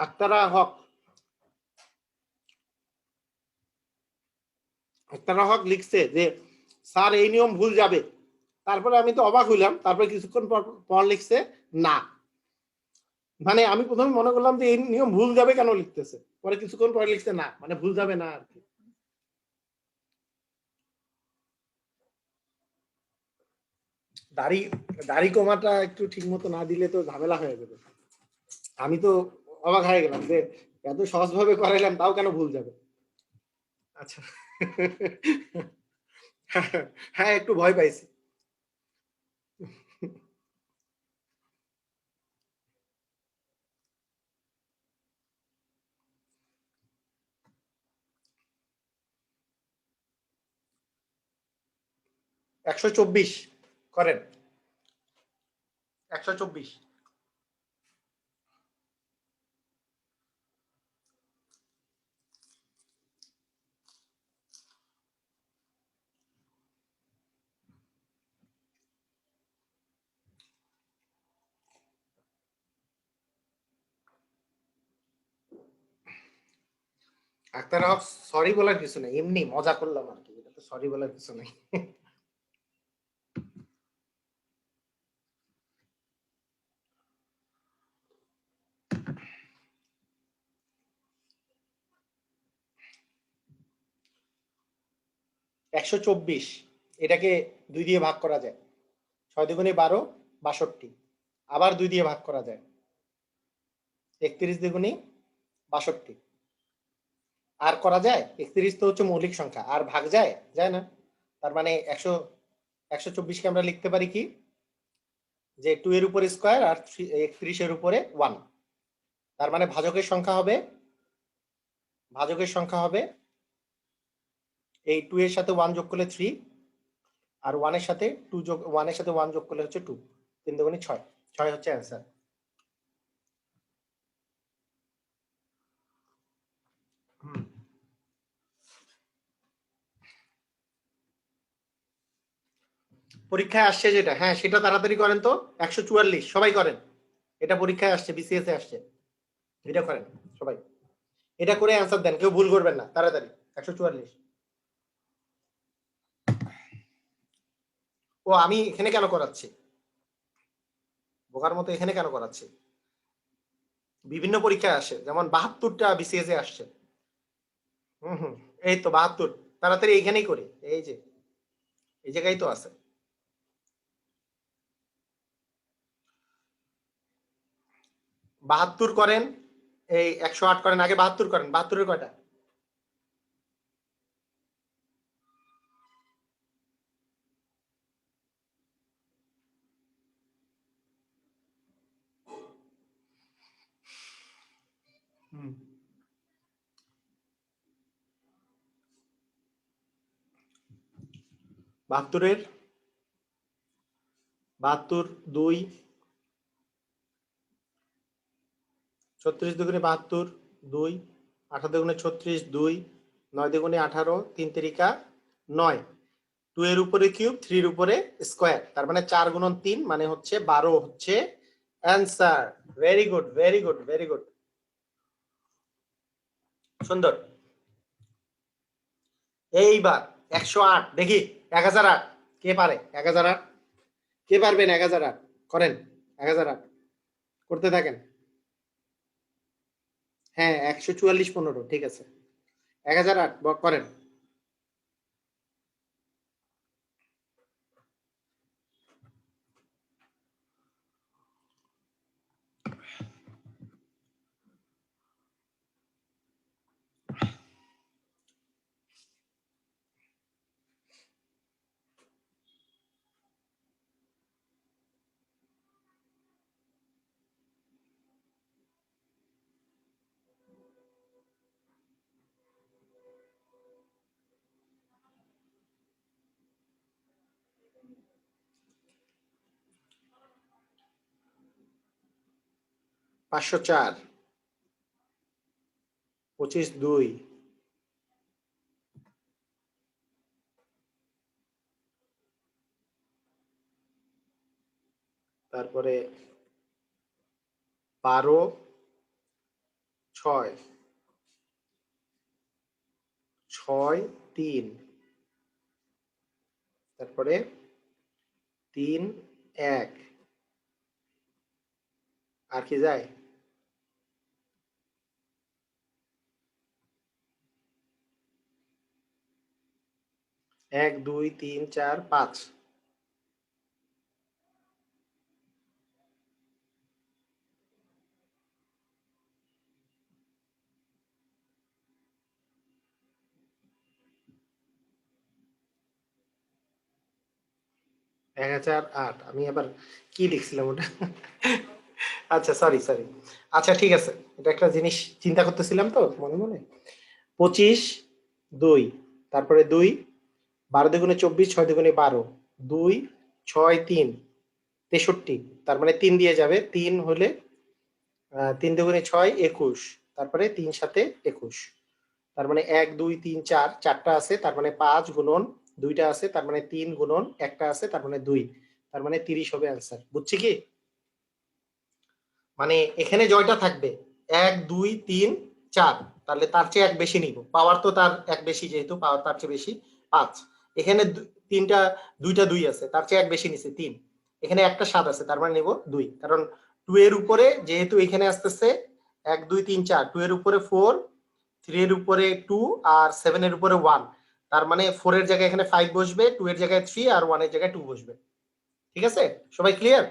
আক্তারা হক, আক্তারা হক লিখছে যে স্যার এই নিয়ম ভুল যাবে। তারপরে আমি তো অবাক হইলাম, তারপরে কিছুক্ষণ পর লিখছে না। মানে আমি প্রথমে মনে করলাম যে এই নিয়ম ভুল যাবে কেন লিখতেছে, পরে কিছুক্ষণ পরে লিখছে না, মানে ভুল যাবে না আর কি। দাড়ি দাড়ি কমাটা একটু ঠিক মতো না দিলে তো ঝামেলা হয়ে যাবে। আমি তো অবাক হয়ে গেলাম যে এত সহজভাবে করাইলাম তাও কেন ভুল যাবে। আচ্ছা হ্যাঁ একটু ভয় পাইছি। একশো 24 করেন, 124। আক্তার হক সরি বলার কিছু নেই, এমনি মজা করলাম আর কি, এটা তো সরি বলার কিছু নেই। 124 এটাকে 2 দিয়ে ভাগ করা যায়, 6 দুগুণে 12, 62। আবার 2 দিয়ে ভাগ করা যায়, 31 দুগুণে 62। আর করা যায়? 31 তো হচ্ছে মৌলিক সংখ্যা, আর ভাগ যায়? যায় না। তার মানে 124 কে আমরা লিখতে পারি কি, যে 2 এর উপরে স্কয়ার আর 31 এর উপরে 1। তার মানে ভাজকের সংখ্যা হবে, এই 2 এর সাথে 1 যোগ করলে 3, আর 1 এর সাথে 2 যোগ 1 এর সাথে 1 যোগ করলে হচ্ছে 2, 3 দুগুণে 6, 6 হচ্ছে অ্যান্সার। পরীক্ষায় আসছে যেটা, হ্যাঁ সেটা তাড়াতাড়ি করেন তো। 144 সবাই করেন, এটা পরীক্ষায় আসছে, বিসিএস এ আসছে, এটা করেন সবাই, এটা করে অ্যান্সার দেন, কেউ ভুল করবেন না, তাড়াতাড়ি। 144। ও আমি এখানে কেন করাচ্ছি, বোকার মতো এখানে কেন করাচ্ছি, বিভিন্ন পরীক্ষায় আসে, যেমন 72টা বিসিএস এ আসছে। হুম, এই তো 72, তাড়াতাড়ি এইখানেই করি, এই যে এই জায়গায় তো আছে। 72 করেন, এই 108 করেন, আগে 72 করেন। 72 এর কয়টা? হুম, 72 এর 72, 2, 36 দুগুণে 72, 2, 18 দুগুণে 36, 2, 9 দুগুণে 18, 3 তিরিকা 9, 2 এর উপরে কিউব, 3 এর উপরে স্কয়ার, তার মানে 4 গুণন 3 মানে হচ্ছে 12 হচ্ছে answer. Very good, very good, very good, সুন্দর। এইবার 108 দেখি, 1008 কে পারে? 1008 কে পারবেন? 1008 করেন, 1008 করতে থাকেন। হ্যাঁ 144, 15, ঠিক আছে। 1008 করেন। 504 25 2 তারপরে 12 6 6 3 তারপরে 3 1 আর কি যায় 1 2 3 4 5 1008 আমি আবার কি লিখছিলাম ওটা আচ্ছা সরি সরি আচ্ছা ঠিক আছে এটা একটা জিনিস চিন্তা করতেছিলাম তো মনে মনে 25 2 তারপরে 2 12 দুগুণে 24 6 দুগুণে 12 2 6 3 63 তার মানে 3 দিয়ে যাবে 3 হলে 3 দুগুণে 6 21 তারপরে 3 সাথে 21 তার মানে 1 2 3 4 চারটা আছে তার মানে 5 গুণন দুইটা আছে তার মানে 3 গুণন একটা আছে তার মানে 2 তার মানে 30 হবে आंसर বুঝছি কি মানে এখানে জয়টা থাকবে 1 2 3 4 তাহলে তার চেয়ে এক বেশি নিব পাওয়ার তো তার এক বেশি যেহেতু পাওয়ার তার চেয়ে বেশি 5 এখানে তিনটা দুইটা 2 আছে তার চেয়ে এক বেশি নিছে 3 এখানে একটা 7 আছে তার মানে নিব 2 কারণ 2 এর উপরে যেহেতু এখানে আসতেছে 1 2 3 4 2 এর উপরে 4 3 এর উপরে 2 আর 7 এর উপরে 1 তার মানে 4 এর জায়গায় এখানে 5 বসবে 2 এর জায়গায় 3 আর 1 এর জায়গায় 2 বসবে ঠিক আছে সবাই ক্লিয়ার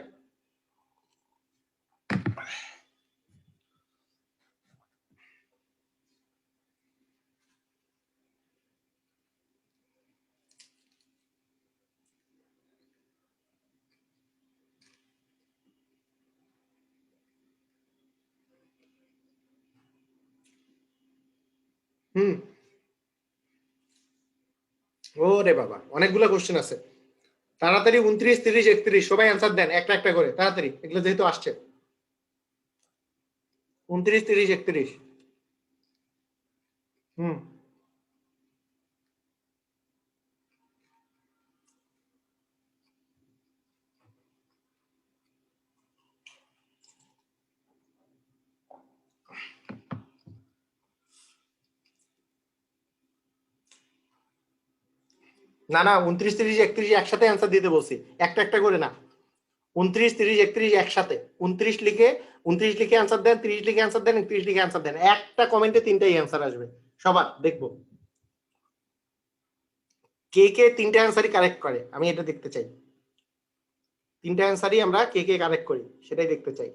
হুম ওরে বাবা অনেকগুলো কোশ্চেন আছে তাড়াতাড়ি 29 30 31 সবাই অ্যানসার দেন একটা একটা করে তাড়াতাড়ি এগুলো যেহেতু আসছে 29 30 31 হুম না না 29 30 31 একসাথে অ্যানসার দিতে বলছি একটা একটা করে না 29 30 31 একসাথে 29 লিখে 29 লিখে অ্যানসার দেন 30 লিখে অ্যানসার দেন 31 লিখে অ্যানসার দেন একটা কমেন্টে তিনটাই অ্যানসার আসবে সবার দেখবো কে কে তিনটা অ্যানসারই কারেক্ট করে আমি এটা দেখতে চাই তিনটা অ্যানসারই আমরা কে কে কারেক্ট করি সেটাই দেখতে চাই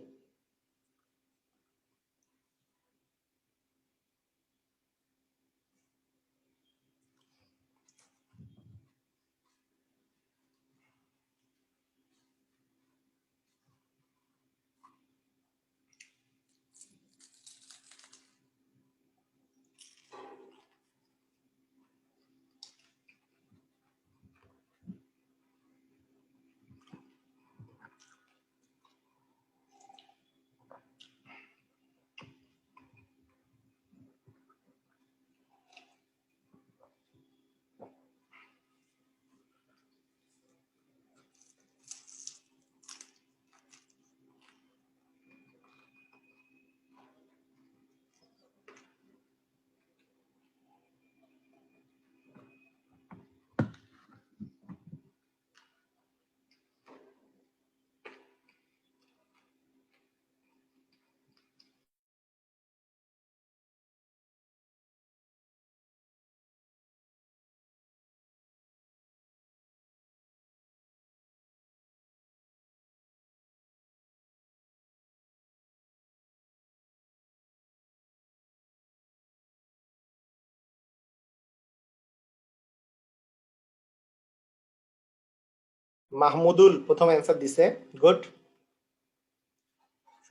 মাহমুদুল প্রথম অ্যান্সার দিছে গুড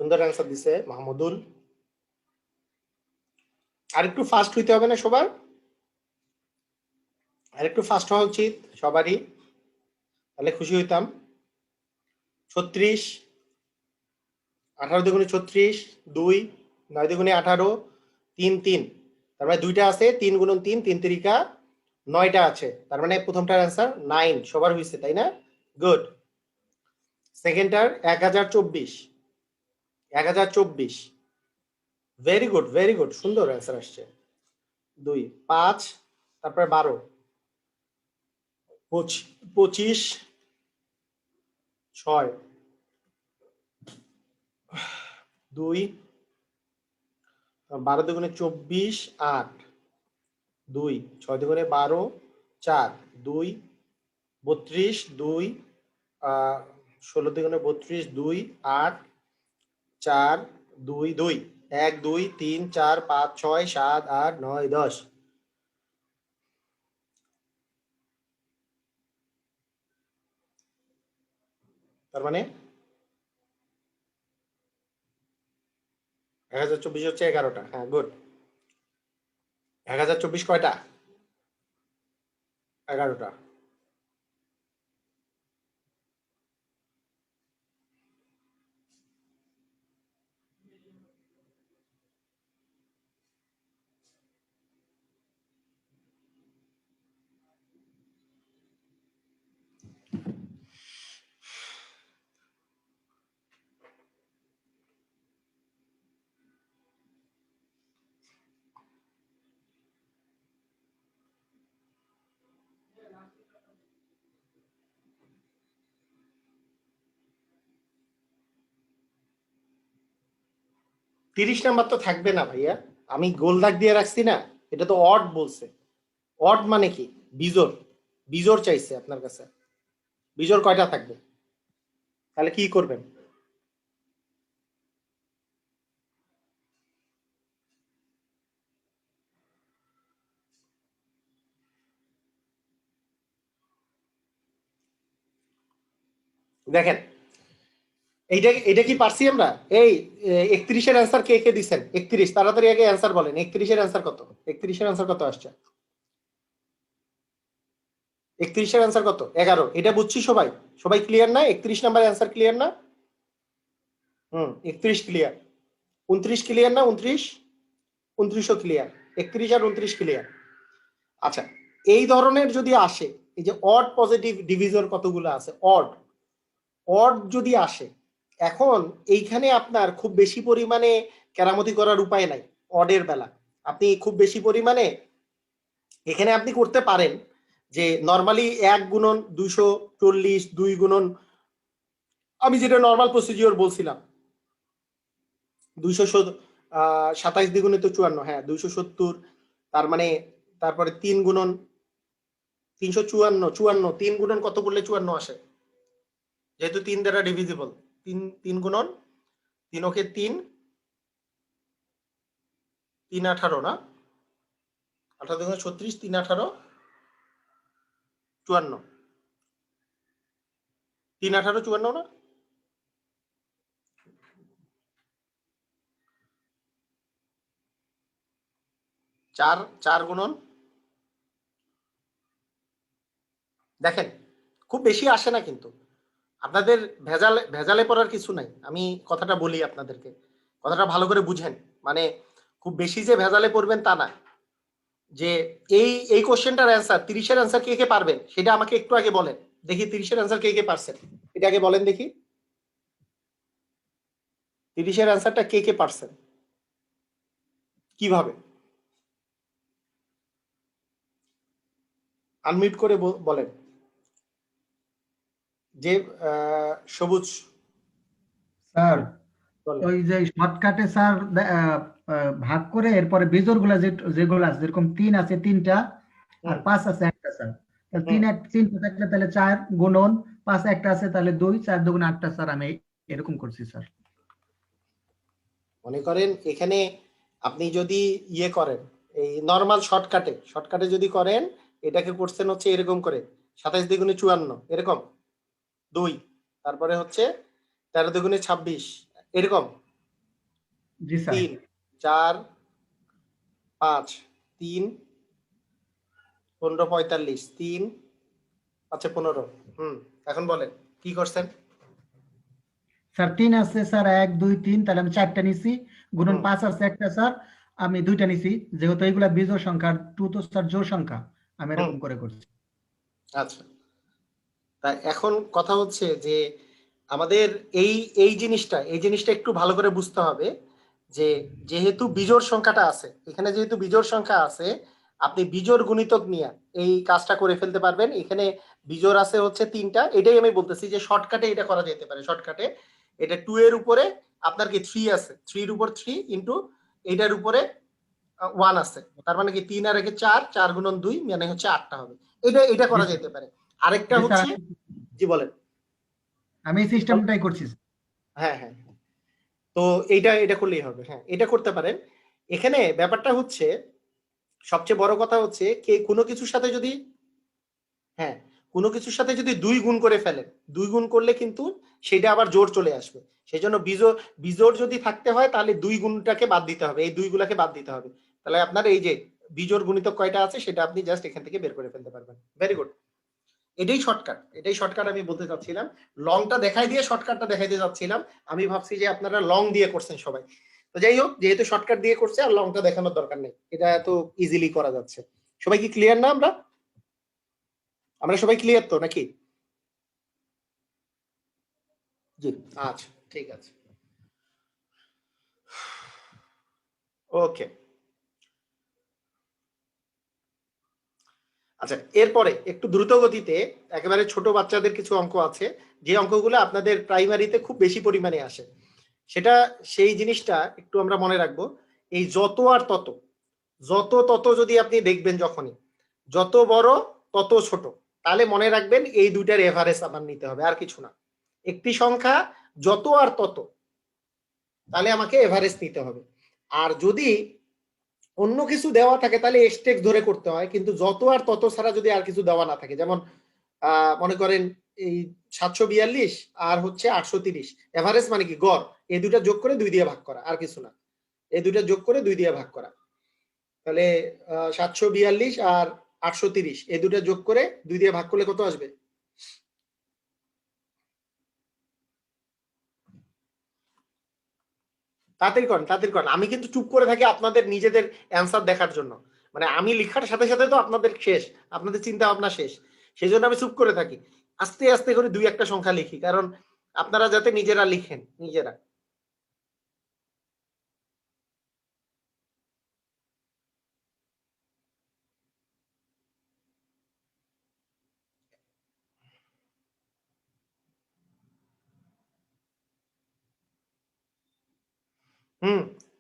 সুন্দর অ্যান্সার দিছে মাহমুদুল আর একটু ফাস্ট হইতে হবে না সবার আর একটু ফাস্ট হওয়া উচিত সবারই তাহলে খুশি হইতাম 36 18 দুগুণে 36, 2, 9 দুগুণে 18, 3 3, তার মানে দুইটা আছে, 3 গুণন 3, 3 তিরিকা 9টা আছে, তার মানে প্রথমটার অ্যান্সার 9 সবার হয়েছে, তাই না? গুড। সেকেন্ডটার 1024, 1024, ভেরি গুড ভেরি গুড, সুন্দর অ্যান্সার আসছে। 2 5, তারপরে 12, 25, 6, 2, 12 দুগুণে 24, 8, 2, 6 দুগুণে 12, 4, 2, 32, 2, 16 দুগুণে 32, 2, 8, 4, 2, 2, 1, 2, 3, 4, 5, 6, 7, 8, 9, 10। তার মানে 1024 হচ্ছে 11টা। হ্যাঁ, গুড। 1024 কয়টা? 11টা। তিরিশ নাম্বার তো থাকবে না ভাইয়া, আমি গোল দাগ দিয়ে রাখছি না, এটা তো অড বলছে। অড মানে কি? বিজোড়। বিজোড় চাইছে আপনার কাছে। বিজোড় কয়টা থাকবে? তাহলে কি করবেন? দেখেন, এইটা কি পারছি আমরা? এই 31-এর অ্যান্সার কে কে দিচ্ছেন? 31, তাড়াতাড়ি আগে অ্যান্সার বলেন। 31-এর অ্যান্সার কত? 31-এর অ্যান্সার কত আসছে? 31-এর অ্যান্সার কত? 11। এটা বুঝছি সবাই? সবাই ক্লিয়ার না? 31 নাম্বার অ্যান্সার ক্লিয়ার না? 31 ক্লিয়ার। 29 ক্লিয়ার না? 29, 29ও ক্লিয়ার। 31 আর 29 ক্লিয়ার। আচ্ছা, এই ধরনের যদি আসে, এই যে অড পজিটিভ ডিভিজর কতগুলো আছে, অড অড যদি আসে, এখন এইখানে আপনার খুব বেশি পরিমাণে কেরামতি করার উপায় নাই। অডের বেলা আপনি খুব বেশি পরিমাণে এখানে আপনি করতে পারেন যে নর্মালি 1 গুণন 240, 2 গুণন, আমি যেটা নর্মাল প্রসিডিওর বলছিলাম, 227 দ্বিগুণে তো 54, হ্যাঁ 270, তার মানে তারপরে 3 গুণন 354, 54, 3 গুণন কত করলে 54 আসে? যেহেতু 3 দ্বারা ডিভিজিবল, 3 গুণন 3 ওকে 3, 3 18 না, 18 দুগুণে 36, 3 18, 54, 3 18 54 না? 4 গুণন, দেখেন খুব বেশি আসে না, কিন্তু আপনাদের ভেজালে ভেজালে পড়ার কিছু নাই। আমি কথাটা বলি আপনাদেরকে, কথাটা ভালো করে বুঝেন। মানে খুব বেশি যে ভেজালে পড়বেন তা না। যে এই কোশ্চেনটার অ্যান্সার 30-এর অ্যান্সার কে কে পারবেন সেটা আমাকে একটু আগে বলেন দেখি। 30-এর অ্যান্সার কে কে পারছেন এটা আগে বলেন দেখি। 30-এর অ্যান্সারটা কে কে পারছেন? কিভাবে? আনমিউট করে বলেন। যে সবুজ স্যার বলেন। ওই যে শর্টকাটে স্যার ভাগ করে এরপরে বিজোড় গুলা যেগুলো আছে, যেরকম 3 আছে 3টা আর 5 আছে 1টা স্যার। তাহলে 3 থাকলে তাহলে 4 গুণন 5 একটা আছে তাহলে 2, 4 দুগুণ 8টা স্যার। আমি এরকম করছি স্যার। মনে করেন এখানে আপনি যদি ইয়ে করেন, এই নর্মাল শর্টকাটে যদি করেন, এটাকে করছেন হচ্ছে এরকম করে 27 দ্বিগুণে 54 এরকম 2, তারপরে হচ্ছে 13 দ্বিগুণে 26 এরকম জি স্যার। 3 4 5 3 15 45 3 5 15। এখন বলেন কি করছেন? স্যার 3 আছে স্যার, 1 2 3, তাহলে আমি 4টা নিছি। গুণন 5 আছে একটা স্যার, আমি 2টা নিছি, যেহেতু এইগুলা বিজোড় সংখ্যা, 2 তো স্যার জোড় সংখ্যা, আমি এরকম করে করছি। আচ্ছা, তা এখন কথা হচ্ছে যে আমাদের এই এই জিনিসটা একটু ভালো করে বুঝতে হবে যে যেহেতু বিজোড় সংখ্যাটা আছে এখানে, যেহেতু বিজোড় সংখ্যা আছে, আপনি বিজোড় গুণিতক নিয়ে এই কাজটা করে ফেলতে পারবেন। এখানে বিজোড় আছে হচ্ছে 3টা, এটাই আমি বলতেছি যে শর্টকাটে এটা করা যেতে পারে। শর্টকাটে এটা 2 এর উপরে আপনার কি 3 আছে, 3 এর উপর 3 ইন্টু এইটার উপরে 1 আছে, তার মানে কি 3 আর 1 4, 4 গুণন 2 মানে হচ্ছে 8টা হবে। এটা করা যেতে পারে। আরেকটা জি স্যার, হচ্ছে, জি বলেন। আমি এই সিস্টেমটাই করছি। হ্যাঁ হ্যাঁ, তো এটা করলেই হবে। হ্যাঁ, এটা করতে পারেন। এখানে ব্যাপারটা হচ্ছে, সবচেয়ে বড় কথা হচ্ছে কোনো কিছুর সাথে যদি, হ্যাঁ, কোনো কিছুর সাথে যদি 2 গুণ করে ফেলেন, 2 গুণ করলে কিন্তু সেটা আবার জোড় চলে আসবে। সেই জন্য বিজোড় যদি থাকতে হয় তাহলে 2 গুণটাকে বাদ দিতে হবে, এই 2 গুলাকে বাদ দিতে হবে। তাহলে আপনার এই যে বিজোড় গুণিতক কয়টা আছে সেটা আপনি জাস্ট এখান থেকে বের করে ফেলতে পারবেন। ভেরি গুড, এটাই শর্টকাট আমি বলতে চাচ্ছিলাম। লংটা দেখাই দিয়ে শর্টকাটটা দেখাইতে যাচ্ছিলাম। আমি ভাবছি যে আপনারা লং দিয়ে করছেন সবাই। তো যাই হোক, যেহেতু শর্টকাট দিয়ে করছে আর লংটা দেখানোর দরকার নেই, এটা এত ইজিলি করা যাচ্ছে। সবাই কি ক্লিয়ার না? আমরা সবাই ক্লিয়ার তো নাকি? জি, আচ্ছা, ঠিক আছে, ওকে। আচ্ছা, এরপরে একটু দ্রুত গতিতে একেবারে ছোট বাচ্চাদের কিছু অঙ্ক আছে, যে অঙ্কগুলো আপনাদের প্রাইমারিতে খুব বেশি পরিমাণে আসে। সেই জিনিসটা একটু আমরা মনে রাখবো। এই যত আর তত, যদি আপনি দেখবেন যখনই যত বড় তত ছোট, তাহলে মনে রাখবেন এই দুইটার এভারেজ আমার নিতে হবে, আর কিছু না। একটি সংখ্যা যত আর তত, তাহলে আমাকে এভারেজ নিতে হবে। আর যদি অন্য কিছু দেওয়া থাকে তাহলে এক্সটেক্স ধরে করতে হয়, কিন্তু যত আর তত ছাড়া যদি আর কিছু দেওয়া না থাকে, যেমন মনে করেন এই 742 আর হচ্ছে 830, এভারেজ মানে কি গড়, এই দুইটা যোগ করে 2 দিয়ে ভাগ করা, আর কিছু না। এই দুইটা যোগ করে 2 দিয়ে ভাগ করা, তাহলে 742 আর 830 এই দুটো যোগ করে 2 দিয়ে ভাগ করলে কত আসবে? তাড়াতাড়ি করেন, আমি কিন্তু চুপ করে থাকি আপনাদের নিজেদের অ্যান্সার দেখার জন্য। মানে আমি লেখার সাথে সাথে তো আপনাদের শেষ, আপনাদের চিন্তা ভাবনা শেষ, সেই জন্য আমি চুপ করে থাকি। আস্তে আস্তে করে 2-1টা সংখ্যা লিখি, কারণ আপনারা যাতে নিজেরা লিখেন নিজেরা।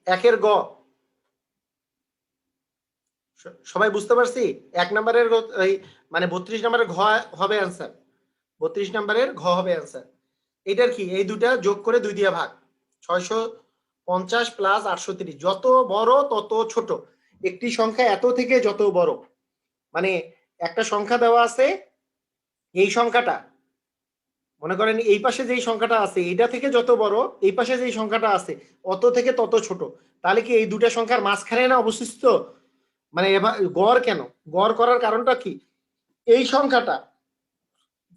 একের গ, সবাই বুঝতে পারছি? 1 নম্বরের মানে 32 নম্বরের ঘ হবে অ্যান্সার, 32 নম্বরের ঘ হবে অ্যান্সার। এটার কি, এই দুটা যোগ করে 2 দিয়ে ভাগ, 650 প্লাস 830, যত বড় তত ছোট। একটি সংখ্যা এত থেকে যত বড়, মানে একটা সংখ্যা দেওয়া আছে, এই সংখ্যাটা মনে করেন এই পাশে যেই সংখ্যাটা আছে এইটা থেকে যত বড়, এই পাশে যেই সংখ্যাটা আছে অত থেকে তত ছোট, তাহলে কি এই দুটা সংখ্যার মাঝখানে না অবশিষ্ট? মানে এবার গড় কেন, গড় করার কারণটা কি, এই সংখ্যাটা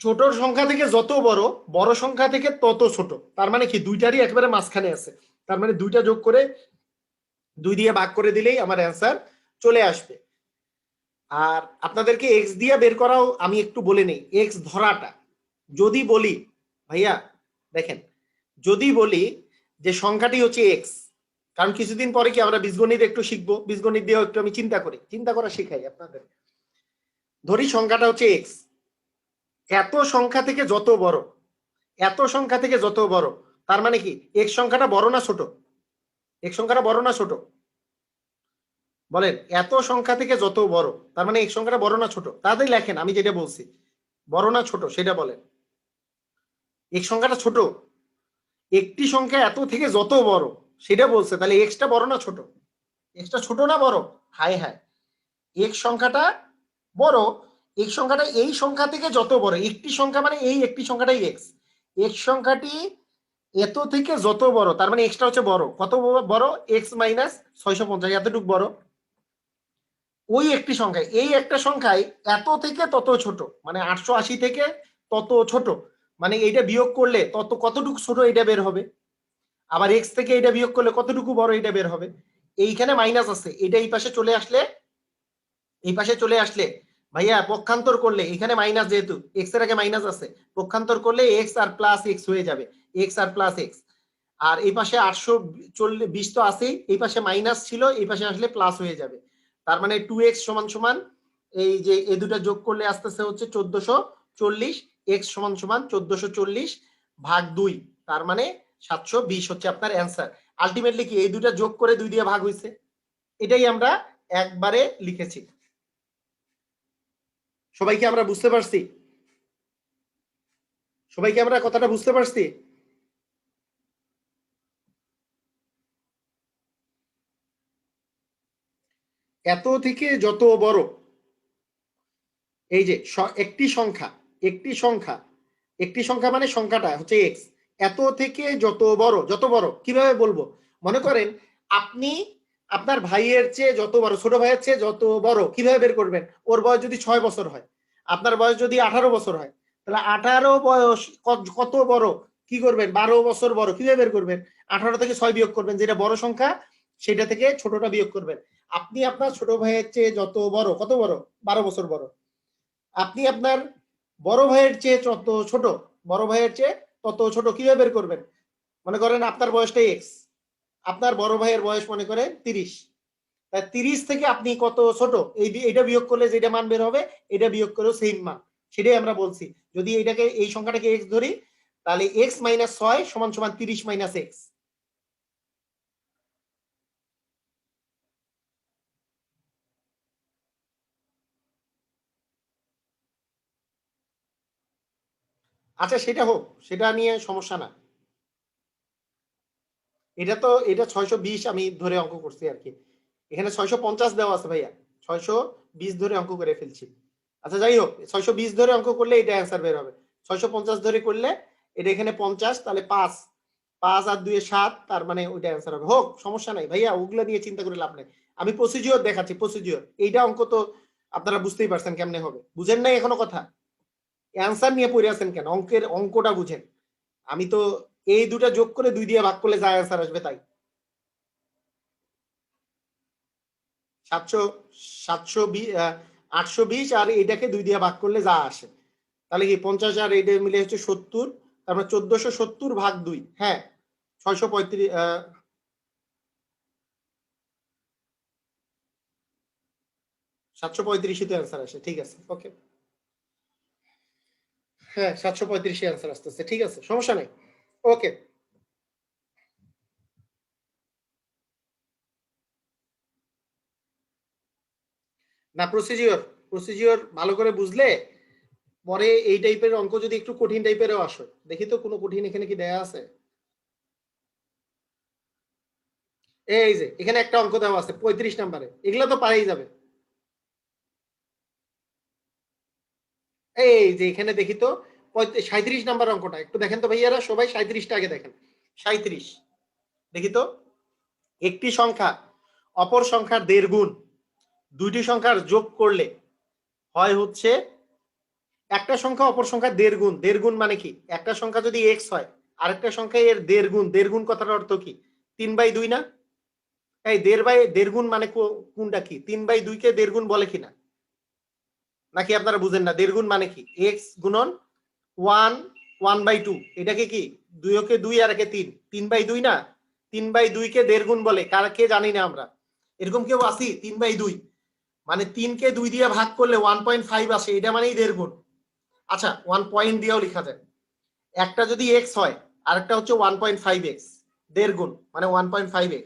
ছোট সংখ্যা থেকে যত বড়, বড় সংখ্যা থেকে তত ছোট, তার মানে কি দুইটারই একবারে মাঝখানে আছে। তার মানে দুইটা যোগ করে 2 দিয়ে ভাগ করে দিলেই আমার অ্যান্সার চলে আসবে। আর আপনাদেরকে এক্স দিয়ে বের করাও আমি একটু বলে নেই। এক্স ধরাটা, যদি বলি ভাইয়া দেখেন, যদি বলি যে সংখ্যাটি হচ্ছে এক্স, কারণ কিছুদিন পরে কি আমরা বীজগণিত একটু শিখবো, বীজগণিত দিয়েও একটু আমি চিন্তা করা শিখাই আপনাদের। ধরি সংখ্যাটা হচ্ছে এক্স, এত সংখ্যা থেকে যত বড়, এত সংখ্যা থেকে যত বড়, তার মানে কি এক্স সংখ্যাটা বড় না ছোট? এক্স সংখ্যাটা বড় না ছোট? বলেন, এত সংখ্যা থেকে যত বড়, তার মানে এক্স সংখ্যাটা বড় না ছোট? তাড়াতাড়ি লেখেন, আমি যেটা বলছি, বড় না ছোট সেটা বলেন। এক্স সংখ্যাটা ছোট, একটি সংখ্যা এত থেকে যত বড় সেটা বলছে, তাহলে এক্সটা বড় না ছোট? এক্সটা ছোট না বড়? হাই হাই, এক্স সংখ্যাটা বড়। এক্স সংখ্যাটা এই সংখ্যা থেকে যত বড়, একটি সংখ্যা মানে এই একটি সংখ্যাটাই এক্স, এক্স সংখ্যাটি এত থেকে যত বড়, তার মানে এক্সটা হচ্ছে বড়। কত বড়? এক্স মাইনাস 650, এতটুকু বড়। ওই একটি সংখ্যায়, এই একটা সংখ্যায় এত থেকে তত ছোট, মানে 880 থেকে তত ছোট, মানে এইটা বিয়োগ করলে তত কতটুকু ছোট এটা বের হবে, আবার এক্স থেকে এটা বিয়োগ করলে কতটুকু বড় এটা বের হবে। এইখানে মাইনাস আছে, এটা এই পাশে চলে আসলে, এই পাশে চলে আসলে ভাইয়া পক্ষান্তর করলে এখানে মাইনাস, যেহেতু এক্স এর আগে মাইনাস আছে, পক্ষান্তর করলে এক্স আর প্লাস এক্স হয়ে যাবে, এক্স আর প্লাস এক্স। আর এই পাশে 820 তো আছেই, এই পাশে মাইনাস ছিল, এই পাশে আসলে প্লাস হয়ে যাবে। তার মানে 2x সমান সমান এই যে এই দুটো যোগ করলে আসতেছে হচ্ছে 1440, x সমান সমান 1440 ভাগ 2, তার মানে 720 হচ্ছে আপনার অ্যান্সার। আলটিমেটলি কি এই দুটো যোগ করে 2 দিয়ে ভাগ হইছে, এটাই আমরা একবারে লিখেছি। সবাইকে আমরা বুঝতে পারছি? সবাইকে আমরা কথাটা বুঝতে পারছি? এত থেকে যত বড়, এই যে একটি সংখ্যা, একটি সংখ্যা, একটি সংখ্যা মানে সংখ্যাটা হচ্ছে এক্স, এত থেকে যত বড়, যত বড় কিভাবে বলবো, মনে করেন আপনি আপনার ভাইয়ের চেয়ে যত বড়, ছোট ভাইয়ের চেয়ে যত বড় কিভাবে বের করবেন, ওর বয়স যদি 6 বছর হয়, আপনার বয়স যদি 18 বছর হয়, তাহলে 18 বয়স কত বড়, কি করবেন, 12 বছর বড় কিভাবে বের করবেন, 18 থেকে 6 বিয়োগ করবেন, যেটা বড় সংখ্যা সেটা থেকে ছোটটা বিয়োগ করবেন। আপনি আপনার ছোট ভাইয়ের চেয়ে যত বড়, কত বড়, 12 বছর বড়, আপনি আপনার বড় ভাইয়ের চেয়ে যত ছোট, বড় ভাইয়ের চেয়ে তত ছোট কিভাবে বের করবেন, মনে করেন আপনার বয়সটা এক্স, আপনার বড় ভাইয়ের বয়স মনে করেন 30, তাই 30 থেকে আপনি কত ছোট, এইটা বিয়োগ করলে যেটা মান বের হবে এটা বিয়োগ করেও সেম মান, সেটাই আমরা বলছি। যদি এটাকে এই সংখ্যাটাকে এক্স ধরি, তাহলে এক্স মাইনাস 6 সমান সমান 30 মাইনাস এক্স। আচ্ছা সেটা হোক, সেটা নিয়ে সমস্যা না। এটা তো এটা 620 আমি ধরে অঙ্ক করছি আর কি, এখানে 650 দেওয়া আছে ভাইয়া, 620 ধরে অঙ্ক করে ফেলছি। আচ্ছা যাই হোক, 620 ধরে অঙ্ক করলে এটা অ্যান্সার বের হবে, 650 ধরে করলে এটা এখানে 50, তাহলে 5 5 আর 2 7, তার মানে ওইটা অ্যান্সার হবে। হোক সমস্যা নাই ভাইয়া, ওগুলা নিয়ে চিন্তা করে লাভ নাই, আমি প্রসিডিওর দেখাচ্ছি, প্রসিডিওর। এইটা অঙ্ক তো আপনারা বুঝতেই পারছেন কেমনে হবে, বুঝেন নাই এখনো কথা, অ্যান্সার নিয়ে পড়ে আছেন কেন, অঙ্কের অঙ্কটা বুঝেন। আমি তো এই দুটা যোগ করে 2 দিয়ে ভাগ করলে যা অ্যান্সার আসবে তাই। 820 আর এটাকে 2 দিয়ে ভাগ করলে যা আসে, তাহলে কি 50 আর এটা মিলে হচ্ছে 70, তারপরে 1470 ভাগ 2, হ্যাঁ 635, 735 তে অ্যান্সার আসে, ঠিক আছে ওকে, হ্যাঁ 735 অ্যান্সার আসতেছে, ঠিক আছে সমস্যা নেই ওকে। না প্রসিজিওর, প্রসিজিওর ভালো করে বুঝলে পরে এই টাইপের অঙ্ক যদি একটু কঠিন টাইপেরও আসে, দেখি তো কোনো কঠিন এখানে কি দেয়া আছে, এই যে এখানে একটা অঙ্ক দেওয়া আছে 35 নম্বরে, এগুলো তো পারেই যাবে। এই যে এখানে দেখি তো 37 নাম্বার অঙ্কটা একটু দেখেন তো ভাইয়ারা, সবাই 37টা আগে দেখেন। 37 দেখি তো, একটি সংখ্যা অপর সংখ্যার 1.5 গুণ, দুইটি সংখ্যার যোগ করলে হয় হচ্ছে, একটা সংখ্যা অপর সংখ্যার 1.5 গুণ, 1.5 গুণ মানে কি, একটা সংখ্যা যদি এক্স হয় আরেকটা সংখ্যা এর 1.5 গুণ, 1.5 গুণ কথাটার অর্থ কি, 3/2 না, এই 1.5 গুণ মানে কোনটা কি, 3/2 কে 1.5 গুণ বলে কিনা, নাকি আপনারা বুঝেন না, 1.5 গুণ মানে কি, এক্স গুণন 1/2, এটাকে কি 2 কে 2 আর একে 3, 3/2 না, 3/2 কে 1.5 গুণ বলে, কে জানি না আমরা, এরকম কেউ আসি 3/2 মানে 3 কে 2 দিয়ে ভাগ করলে 1.5 আসে, এটা মানেই 1.5 গুণ। আচ্ছা 1 পয়েন্ট দিয়েও লেখা যায়, একটা যদি এক্স হয় আরেকটা হচ্ছে 1.5x, 1.5 গুণ মানে 1.5x,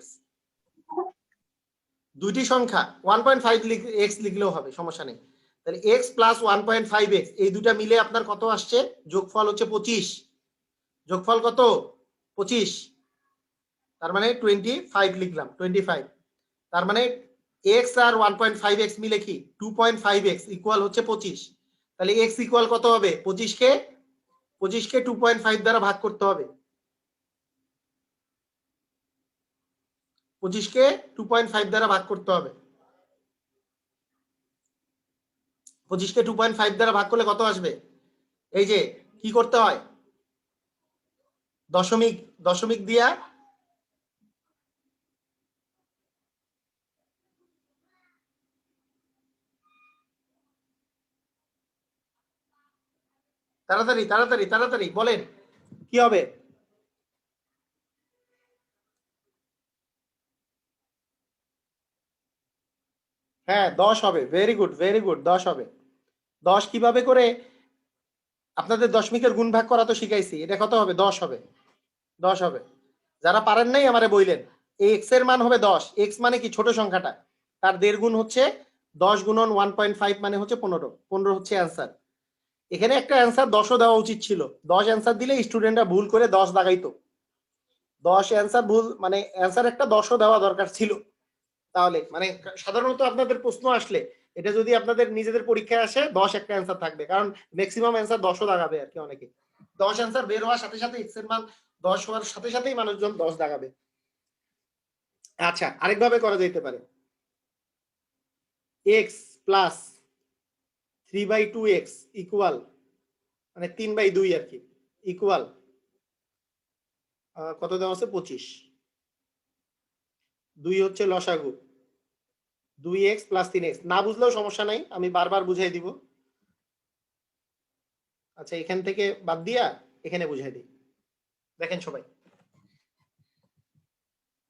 দুইটি সংখ্যা 1.5x লিখলেও হবে সমস্যা নেই, তাহলে x প্লাস 1.5x এই দুটা মিলে আপনার কত আসছে, যোগফল হচ্ছে 25, যোগফল কত 25, তার মানে 25 লিখলাম, 25, তার মানে x আর 1.5x মিলে কি 2.5x ইকুয়াল হচ্ছে 25, তাহলে x ইকুয়াল কত হবে, 25 কে 2.5 দ্বারা ভাগ করতে হবে, 25 কে 2.5 দ্বারা ভাগ করতে হবে, 25 কে 2.5 দ্বারা ভাগ করলে কত আসবে, এই যে কি করতে হয় দশমিক দশমিক দিয়া তাড়াতাড়ি তাড়াতাড়ি তাড়াতাড়ি বলেন কি হবে? হ্যাঁ 10 হবে, ভেরি গুড ভেরি গুড, 10 হবে। 10 কিভাবে করে আপনাদের দশমিকের গুণ ভাগ করা তো শিখাইছি, এটা কত হবে? 10 হবে, 10 হবে। যারা পারেন নাই আমারে বললেন, এক্স এর মান হবে 10। এক্স মানে কি? ছোট সংখ্যাটা, তার 1.5 গুণ হচ্ছে 10 গুণন 1.5 মানে হচ্ছে 15, 15 হচ্ছে অ্যান্সার। এখানে একটা অ্যান্সার 10ও দেওয়া উচিত ছিল, 10 অ্যান্সার দিলে স্টুডেন্টরা ভুল করে 10 দাগাইতো। 10 অ্যান্সার ভুল, মানে অ্যান্সার একটা 10ও দেওয়া দরকার ছিল। তাহলে মানে সাধারণত আপনাদের প্রশ্ন আসলে এটা যদি আপনাদের নিজেদের পরীক্ষায় আসে 10 একটা অ্যান্সার থাকবে, কারণ ম্যাক্সিমাম অ্যান্সার 10ও দাগাবে আর কি অনেকে। 10 অ্যান্সার বের হওয়ার সাথে সাথে এক্স এর মান 10 হওয়ার সাথে সাথেই মানুষজন 10 দাগাবে। আচ্ছা, আরেকভাবে করা যেতে পারে, x প্লাস 3/2x ইকুয়াল, মানে 3/2 আর কি, ইকুয়াল কত দেওয়া আছে? 25। 2 হচ্ছে লসাগু, 2x প্লাস 3x। না বুঝলেও সমস্যা নাই, আমি বারবার বুঝাই দিব। আচ্ছা, এখান থেকে বাদ দিয়া এখানে বুঝাই দিই। দেখেন সবাই,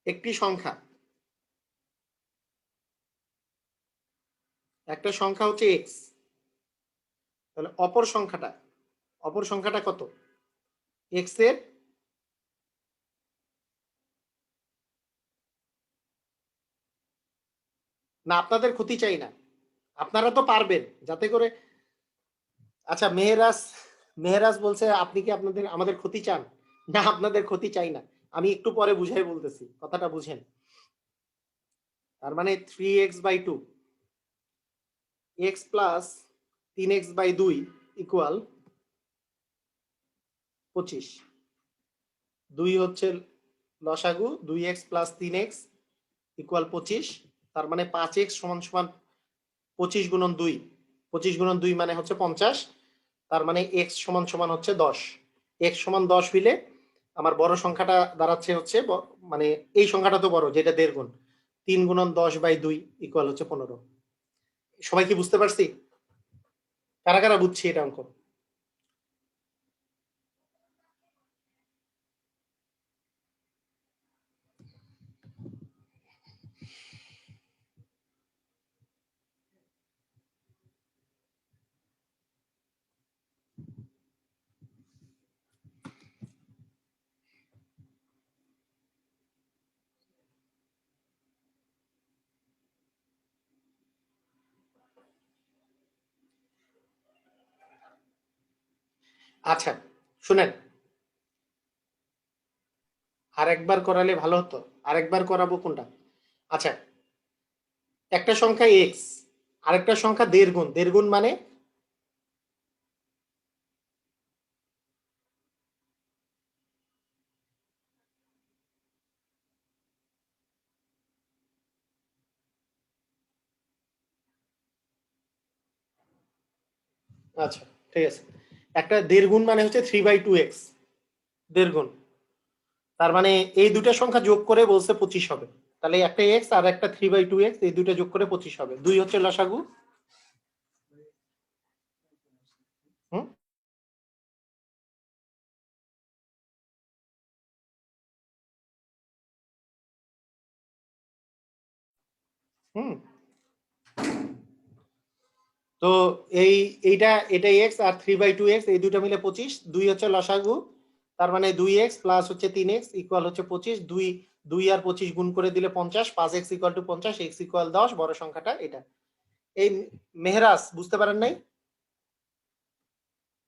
একটি সংখ্যা, একটা সংখ্যা হচ্ছে x, তাহলে অপর সংখ্যাটা কত? x এর না, আপনাদের ক্ষতি চাই না, আপনারা তো পারবেন যাতে করে। আচ্ছা, মেহেরাজ বলছে আপনি কি আমাদের ক্ষতি চান? না, আপনাদের ক্ষতি চাই না, আমি একটু পরে বুঝাই বলতেছি, কথাটা বুঝেন। তার মানে 3x/2 x plus 3x/2 equal 25। 2 হচ্ছে লসাগু, 2x প্লাস 3x ইকুয়াল 25। তার মানে 5x সমান সমান 25 গুণন 2, 25 গুণন 2 মানে হচ্ছে 50। তার মানে x সমান সমান হচ্ছে 10। x সমান 10 হইলে আমার বড় সংখ্যাটা দাঁড়াচ্ছে হচ্ছে, মানে এই সংখ্যাটা তো বড়, যেটা 1.5 গুণ, 3 গুণন 10/2 ইকুয়াল হচ্ছে 15। সবাই কি বুঝতে পারছি? কারা কারা বুঝছি এটা অঙ্ক? আচ্ছা শুনেন, আরেকবার করালে ভালো হতো, আরেকবার করাবো কোনটা? আচ্ছা, একটা সংখ্যা এক্স, আরেকটা সংখ্যা 1.5 গুণ, 1.5 গুণ মানে আচ্ছা ঠিক আছে, একটা 1.5 গুণ মানে হচ্ছে 3/2x, 1.5 গুণ। তার মানে এই দুটা সংখ্যা যোগ করে বলছে 25 হবে, তাহলে একটা এক্স আর একটা 3/2x, এই দুটো যোগ করে 25 হবে। 2 হচ্ছে লসাগু। হুম হুম তো এটা এক্স আর 3/2x, এই দুটো মিলে 25। 2 হচ্ছে লসাগু, তার মানে 2x প্লাস হচ্ছে 3x ইকুয়াল হচ্ছে 25। 2 আর 25 গুণ করে দিলে 50, 5x equal to 50, x equal 10, বড় সংখ্যাটা এটা। এই মেহরাজ বুঝতে পারেন নাই?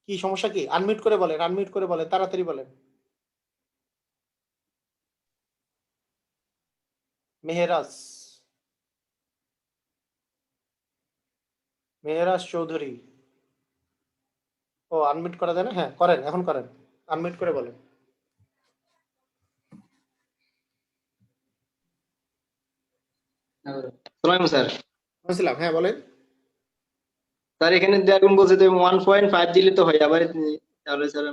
কি সমস্যা কি? আনমিউট করে বলেন, আনমিউট করে বলেন, তাড়াতাড়ি বলেন। মেহরাজ, মেহরাজ চৌধুরী। ও, আনমিউট করা যায় না? হ্যাঁ করেন, এখন করেন, আনমিউট করে বলেন। সালাম স্যার। বুঝলাম, হ্যাঁ বলেন। স্যার এখানে দেখুন বলছে তো 1.5 দিলে তো হয় আবার, তাহলে স্যার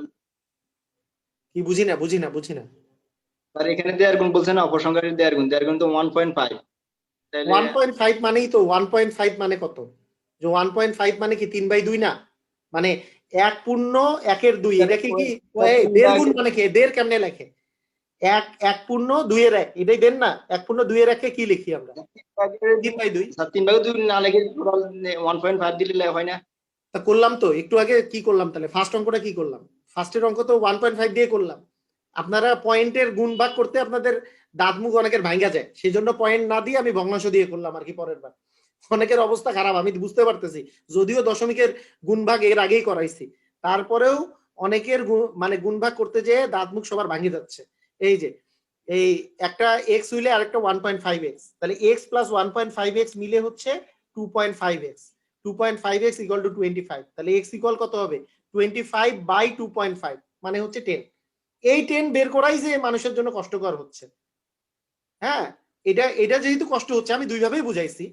কি বুঝি না স্যার এখানে দেয়ার গুণ বলছে না, অপসংখ্যার দেয়ার গুণ তো 1.5, তাহলে 1.5 মানেই তো 1.5 মানে কত? যে 1.5 মানে কি 3/2 না? মানে 1 পূর্ণ 1 এর 2, এটা কি কি এই দেড় গুণ মানে কি? দেড় কেমনে লেখে? 1 পূর্ণ 2 এর 1, এটাই দেন না? 1 পূর্ণ 2 এর 1 কে কি লিখি আমরা? 3/2। স্যার 3/2 না লিখে টোটাল 1.5 দিলে হয় না? তা করলাম তো, একটু আগে কি করলাম তাহলে? ফার্স্ট অঙ্কটা কি করলাম? ফার্স্টের অঙ্ক তো 1.5 দিয়ে করলাম। আপনারা পয়েন্টের গুণ ভাগ করতে আপনাদের দাঁত মুখ অনেকের ভাঙ্গা যায়, সেই জন্য পয়েন্ট না দিয়ে আমি ভগ্নাংশ দিয়ে করলাম আর কি। পরের বার অনেকের অবস্থা খারাপ, আমি বুঝতে পারতেছি, যদিও দশমিকের গুণ ভাগ এর আগেই করাইছি, তারপরেও অনেকের মানে গুণ ভাগ করতে যেয়ে দাঁত মুখ সবার ভাঙে যাচ্ছে। এই যে এই একটা এক্স হইলে আরেকটা 1.5x, তাহলে x প্লাস 1.5x মিলে হচ্ছে 2.5x। 2.5x ইকুয়াল টু 25, তাহলে x ইকুয়াল কত হবে? 25/2.5 মানে হচ্ছে 10। এই 10 বের করাই যে মানুষের জন্য কষ্টকর হচ্ছে। হ্যাঁ, এটা যেহেতু কষ্ট হচ্ছে, আমি দুই ভাবেই বুঝাইছি।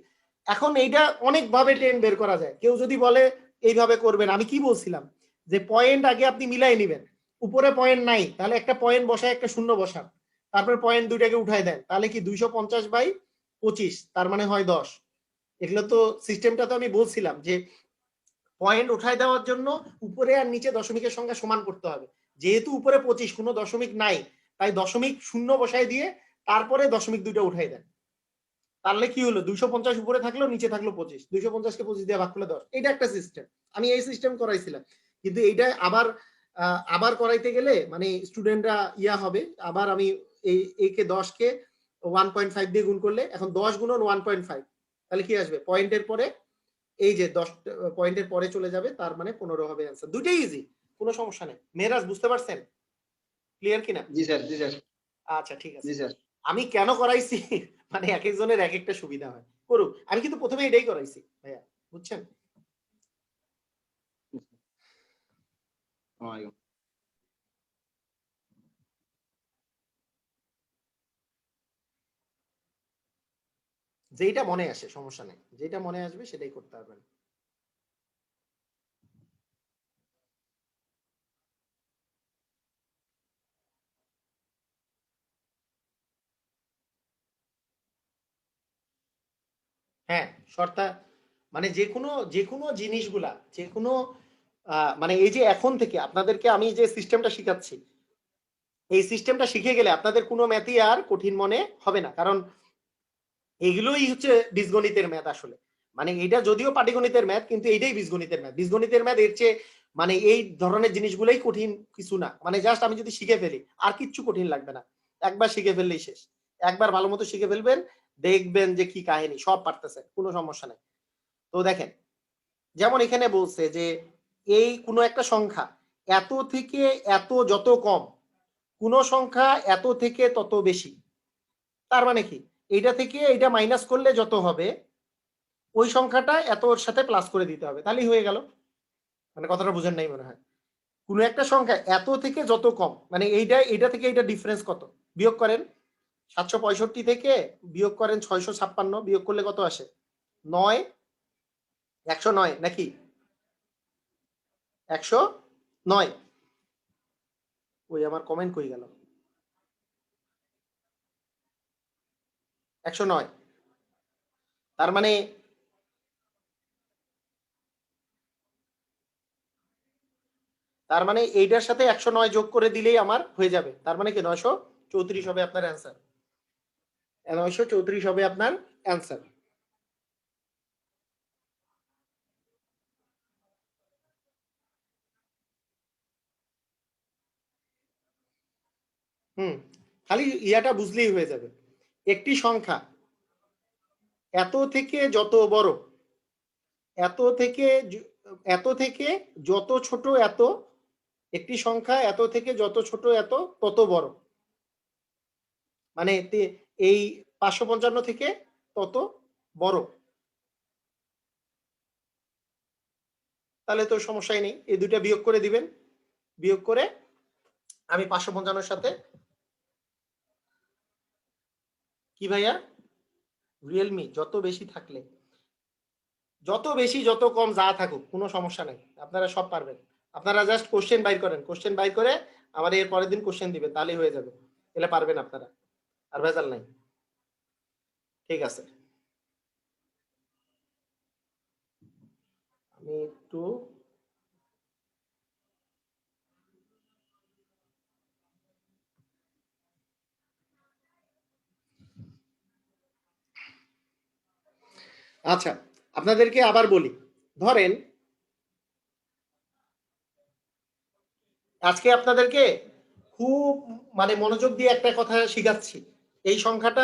এখন এইটা অনেক ভাবে 10 বের করা যায়। কেউ যদি বলে এইভাবে করবেন, আমি কি বলছিলাম যে পয়েন্ট আগে আপনি মিলাই নেবেন, উপরে পয়েন্ট নাই তাহলে একটা পয়েন্ট বসায় একটা শূন্য বসান, তারপর পয়েন্ট দুইটাকে উঠাই দেন, তাহলে কি 250/25, তার মানে হয় 10। এগুলো তো সিস্টেমটা তো আমি বলছিলাম যে পয়েন্ট উঠাই দেওয়ার জন্য উপরে আর নিচে দশমিকের সংখ্যা সমান করতে হবে। যেহেতু উপরে 25 কোনো দশমিক নাই, তাই দশমিক শূন্য বসাই দিয়ে তারপরে দশমিক দুইটা উঠাই দেন। তাহলে কি হলো? 250 উপরে থাকলো, নিচে থাকলো 25, 250 কে 25 দিয়ে ভাগ করলে 10। এটা একটা সিস্টেম, আমি এই সিস্টেম করাইছিলাম। কিন্তু এইটা আবার করাইতে গেলে মানে স্টুডেন্টরা ইয়া হবে। আবার আমি এই কে 10 কে 1.5 দিয়ে গুণ করলে, এখন 10 গুণন 1.5, তাহলে কি আসবে? পয়েন্টের পরে এই যে 10 পয়েন্টের পরে চলে যাবে, তার মানে 15 হবে অ্যান্সার। দুটোই ইজি, কোনো সমস্যা নেই। মেরাজ বুঝতে পারছেন? ক্লিয়ার কিনা? জি স্যার, জি স্যার, আচ্ছা ঠিক আছে। জি স্যার। আমি কেন করাইছি মানে এক একজনের এক একটা সুবিধা হয়, করুক। আমি কিন্তু প্রথমে এটাই করাইছি ভাইয়া, বুঝছেন? ওয়ালাইকুম। যেটা মনে আসে সমস্যা নেই, যেটা মনে আসবে সেটাই করতে পারবেন। হ্যাঁ, শর্তা মানে যে কোনো জিনিসগুলা, যে কোনো মানে এই যে এখন থেকে আপনাদেরকে আমি যে সিস্টেমটা শিখাচ্ছি, এই সিস্টেমটা শিখে গেলে আপনাদের কোনো ম্যাথই আর কঠিন মনে হবে না। কারণ এগুলোই হচ্ছে বীজগণিতের ম্যাথ আসলে। মানে এটা যদিও পাটিগণিতের ম্যাথ, কিন্তু এইটাই বীজগণিতের ম্যাথ। বীজগণিতের ম্যাথ এর চেয়ে মানে এই ধরনের জিনিসগুলোই কঠিন কিছু না। মানে জাস্ট আমি যদি শিখে ফেলি আর কিচ্ছু কঠিন লাগবে না, একবার শিখে ফেললেই শেষ। একবার ভালো মতো শিখে ফেলবেন, দেখবেন যে কি কাহিনী, সব পারতেছে, কোনো সমস্যা নেই। তো দেখেন, যেমন এখানে বলছে যে এই কোনো একটা সংখ্যা এত থেকে এত যত কম, কোন সংখ্যা এত থেকে তত বেশি। তার মানে কি? এইটা থেকে এইটা মাইনাস করলে যত হবে, ওই সংখ্যাটা এতর সাথে প্লাস করে দিতে হবে, তাহলেই হয়ে গেল। মানে কথাটা বুঝেন নাই মনে হয়। কোন একটা সংখ্যা এত থেকে যত কম, মানে এইটা থেকে এইটা ডিফারেন্স কত, বিয়োগ করেন। 765 থেকে বিয়োগ করেন 656, বিয়োগ করলে কত আসে? 9, 109 নাকি? 109। ওই আমার কমেন্ট কই গেল? 109। তার মানে এইটার সাথে 109 যোগ করে দিলেই আমার হয়ে যাবে। তার মানে কি 934 হবে আপনার অ্যান্সার। 934 হবে আপনার অ্যান্সার। খালি ইয়াটা বুঝলেই হয়ে যাবে। একটি সংখ্যা এত থেকে যত বড়, এত থেকে এত থেকে যত ছোট এত, একটি সংখ্যা এত থেকে যত ছোট এত তত বড়, মানে এই 555 থেকে তত বড়। তাহলে তো সমস্যাই নেই, এই দুইটা বিয়োগ করে দিবেন। বিয়োগ করে আমি 555 সাথে কি ভাইয়া, রিয়েলমি যত বেশি থাকলে, যত বেশি যত কম যা থাকুক কোনো সমস্যা নেই, আপনারা সব পারবেন। আপনারা জাস্ট কোশ্চেন বাইর করেন, কোশ্চেন বাইর করে আমার এর পরের দিন কোশ্চেন দিবেন, তাহলেই হয়ে যাবে, এলে পারবেন আপনারা, আর ভেজাল নাই। ঠিক আছে, আমি একটু আচ্ছা আপনাদেরকে আবার বলি, ধরেন আজকে আপনাদেরকে খুব মানে মনোযোগ দিয়ে একটা কথা শিখাচ্ছি, এই সংখ্যাটা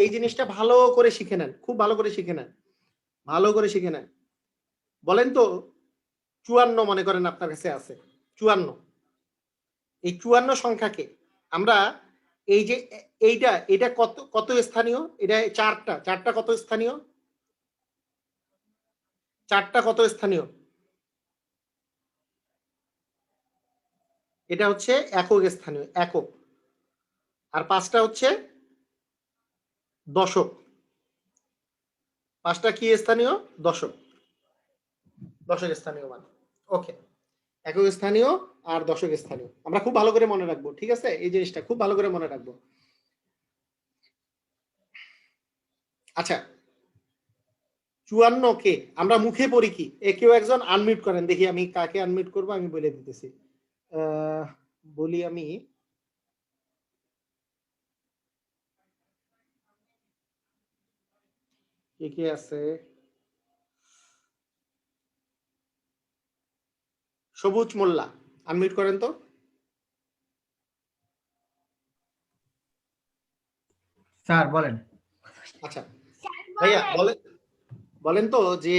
এই জিনিসটা ভালো করে শিখে নেন, খুব ভালো করে শিখে নেন, ভালো করে শিখে নেন। বলেন তো 54 মনে করেন আপনার কাছে আছে 54, এই 54 সংখ্যাকে আমরা এই যে এটা কত কত স্থানীয়, এটা চারটা কত স্থানীয়, চারটা কত স্থানীয়, এটা হচ্ছে একক স্থানীয়, একক, আর পাঁচটা হচ্ছে দশক, পাঁচটা কি স্থানীয়, দশক, দশক স্থানীয় মান। ওকে, একক স্থানীয় আর দশক স্থানীয় আমরা খুব ভালো করে মনে রাখবো, ঠিক আছে, এই জিনিসটা খুব ভালো করে মনে রাখবো। আচ্ছা 54 কে আমরা মুখে পড়ি কি, কেউ একজন আনমিউট করেন দেখি, আমি কাকে আনমিউট করবো আমি বলে দিতেছি, বলি আমি কে কে আছে, সবুজ মোল্লা আনমিউট করেন তো। স্যার বলেন। আচ্ছা ভাইয়া বলেন তো যে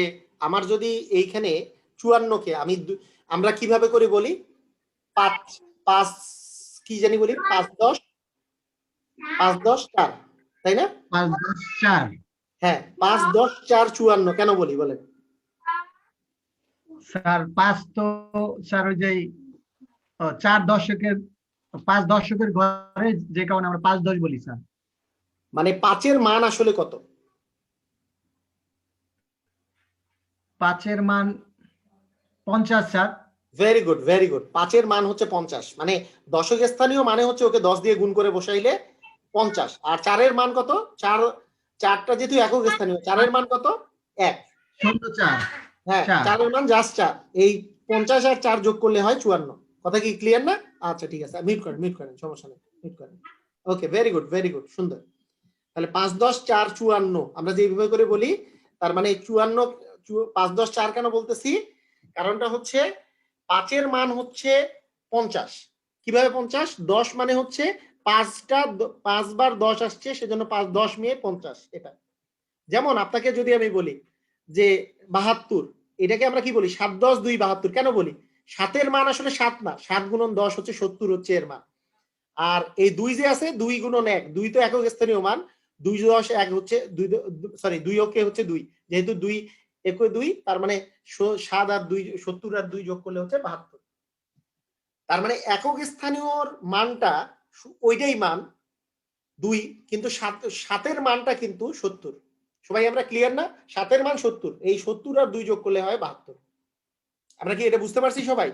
আমার যদি এইখানে 54 কে আমরা কিভাবে করে বলি, 5 কি জানি বলি, 5 10 4, তাই না? 5 10 4। হ্যাঁ 5 10 4 54 কেন বলি বলেন? স্যার 5 তো স্যার ওই যে 4 দশকের 5 দশকের ঘরে, যে কারণে আমরা 5 10 বলি স্যার। মানে 5-এর মান আসলে কত? 5-এর মান 50 sir. Very good, very good, 5-এর মান হচ্ছে 50, মানে দশক স্থানীয় মানে হচ্ছে ওকে 10 দিয়ে গুণ করে বসাইলে 50, আর 4-এর মান কত, চারটা যেহেতু একক স্থানীয়, 4-এর মান কত, 1, 04 হ্যাঁ 4-এর মান জাস্ট 4, এই 50 আর 4 যোগ করলে হয় 54, কথা কি ক্লিয়ার না? আচ্ছা ঠিক আছে, মিউট করেন সমস্যা নেই, মিউট করেন। Okay very good, very good, সুন্দর। তাহলে 5 10 4 54 আমরা যেভাবে করে বলি, তার মানে 54 5 10 4 কেন বলতেছি, কারণটা হচ্ছে 5-এর মান হচ্ছে 50, কিভাবে 50, 10 মানে হচ্ছে 5 বার 10 আসছে, সেজন্য 5 10 মিয়ে 50, এটা। যেমন আপনাকে যদি আমি বলি যে 72, এটাকে আমরা কি বলি, 7 10 2 72 কেন বলি, 7-এর মান আসলে 7 না, 7 গুণন 10 হচ্ছে 70 হচ্ছে এর মান, আর এই 2 যে আছে 2 গুণন 1, 2 তো একক স্থানীয় মান, 2 10 1 হচ্ছে 2 ওকে হচ্ছে 2, যেহেতু 2 একই 2, তার মানে 7 আর 2 70 আর 2 যোগ করলে হচ্ছে 72, তার মানে একক স্থানীয়র মানটা ওইটাই মান 2, কিন্তু 7-এর মানটা কিন্তু 70, সবাই আমরা ক্লিয়ার না, 7-এর মান 70, এই 70 আর 2 যোগ করলে হয় 72, আমরা কি এটা বুঝতে পারছি সবাই?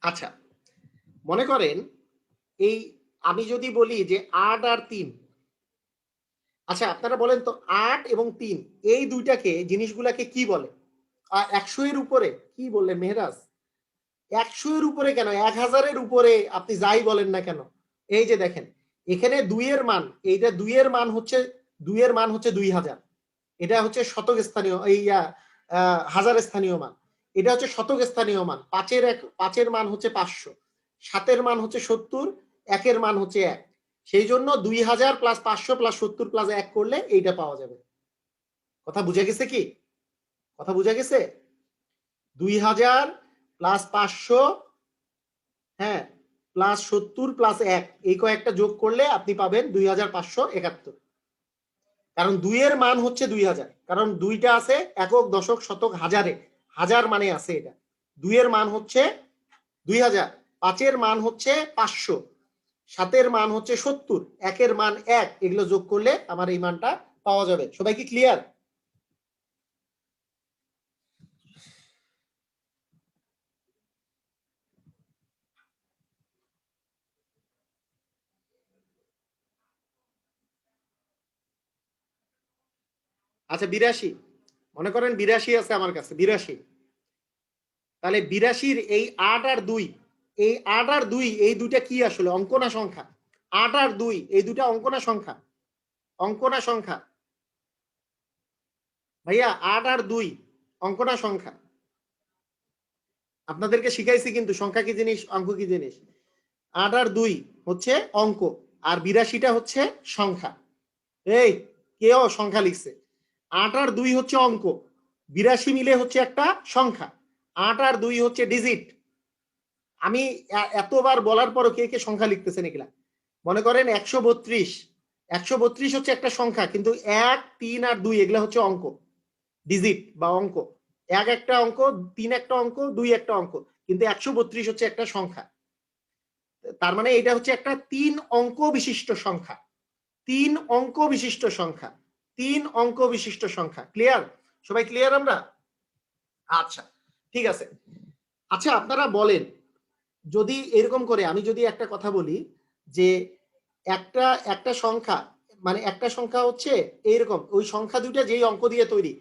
আচ্ছা মনে করেন এই আমি যদি বলি যে 8 আর 3, আচ্ছা আপনারা বলেন তো 8 এবং 3 এই দুইটাকে জিনিসগুলাকে কি বলে? 100-এর উপরে কি বললেন মেহরাজ? 100-এর উপরে কেন, 1000-এর উপরে আপনি যাই বলেন না কেন, এই যে দেখেন এখানে 2-এর মান, এইটা 2-এর মান হচ্ছে 2000, এটা হচ্ছে শতক স্থানীয়, এই হাজার স্থানীয় মান, এটা হচ্ছে শতক স্থানীয় মান, 5-এর মান হচ্ছে 500, 7-এর মান হচ্ছে 70, 1-এর মান হচ্ছে 1, সেই জন্য 2000 প্লাস 500 প্লাস 70 প্লাস 1 করলে এইটা পাওয়া যাবে। কথা বুঝা গেছে কি? কথা বুঝা গেছে? 2000 প্লাস 500, হ্যাঁ প্লাস 70 প্লাস 1, এই কয়েকটা যোগ করলে আপনি পাবেন 2571, কারণ 2-এর মান হচ্ছে 2000, কারণ 2টা আছে একক দশক শতক হাজারে, হাজার মানে আছে এটা, 2 এর মান হচ্ছে 2000, 5 এর মান হচ্ছে 500, 7 এর মান হচ্ছে 70, 1 এর মান 1, এগুলো যোগ করলে আমার এই মানটা পাওয়া যাবে। সবাই কি ক্লিয়ার? আচ্ছা 82, মনে করেন 82 আছে আমার কাছে, 82, তাহলে 82-র এই 8 আর 2, এই 8 আর 2 এই দুইটা কি আসলে অঙ্ক না সংখ্যা? 8 আর 2 এই দুইটা অঙ্ক না সংখ্যা? অঙ্ক না সংখ্যা? ভাইয়া 8 আর 2 অঙ্ক না সংখ্যা? আপনাদেরকে শিখাইছি কিন্তু সংখ্যা কি জিনিস, অঙ্ক কি জিনিস। 8 আর 2 হচ্ছে অঙ্ক, আর 82টা হচ্ছে সংখ্যা। এই কেউ সংখ্যা লিখছে, 8 আর 2 হচ্ছে অঙ্ক, 82 মিলে হচ্ছে একটা সংখ্যা, 8 আর 2 হচ্ছে ডিজিট। আমি এতবার বলার পরও কে কে সংখ্যা লিখতেছেন এগুলা? মনে করেন 132, 132 হচ্ছে একটা সংখ্যা, কিন্তু 1, 3 আর 2 এগুলা হচ্ছে অঙ্ক, ডিজিট বা অঙ্ক। 1 একটা অঙ্ক, 3 একটা অঙ্ক, 2 একটা অঙ্ক, কিন্তু 132 হচ্ছে একটা সংখ্যা। তার মানে এটা হচ্ছে একটা 3 অঙ্ক বিশিষ্ট সংখ্যা, 3 অঙ্ক বিশিষ্ট সংখ্যা, 3 অঙ্ক বিশিষ্ট সংখ্যা। ক্লিয়ার? সবাই ক্লিয়ার আমরা? আচ্ছা ঠিক আছে। আচ্ছা আপনারা বলেন, যদি এরকম করে আমি যদি একটা কথা বলি যে একটা সংখ্যা, মানে একটা সংখ্যা হচ্ছে এইরকম, ওই সংখ্যা দুইটা যেই অঙ্ক দিয়ে তৈরি,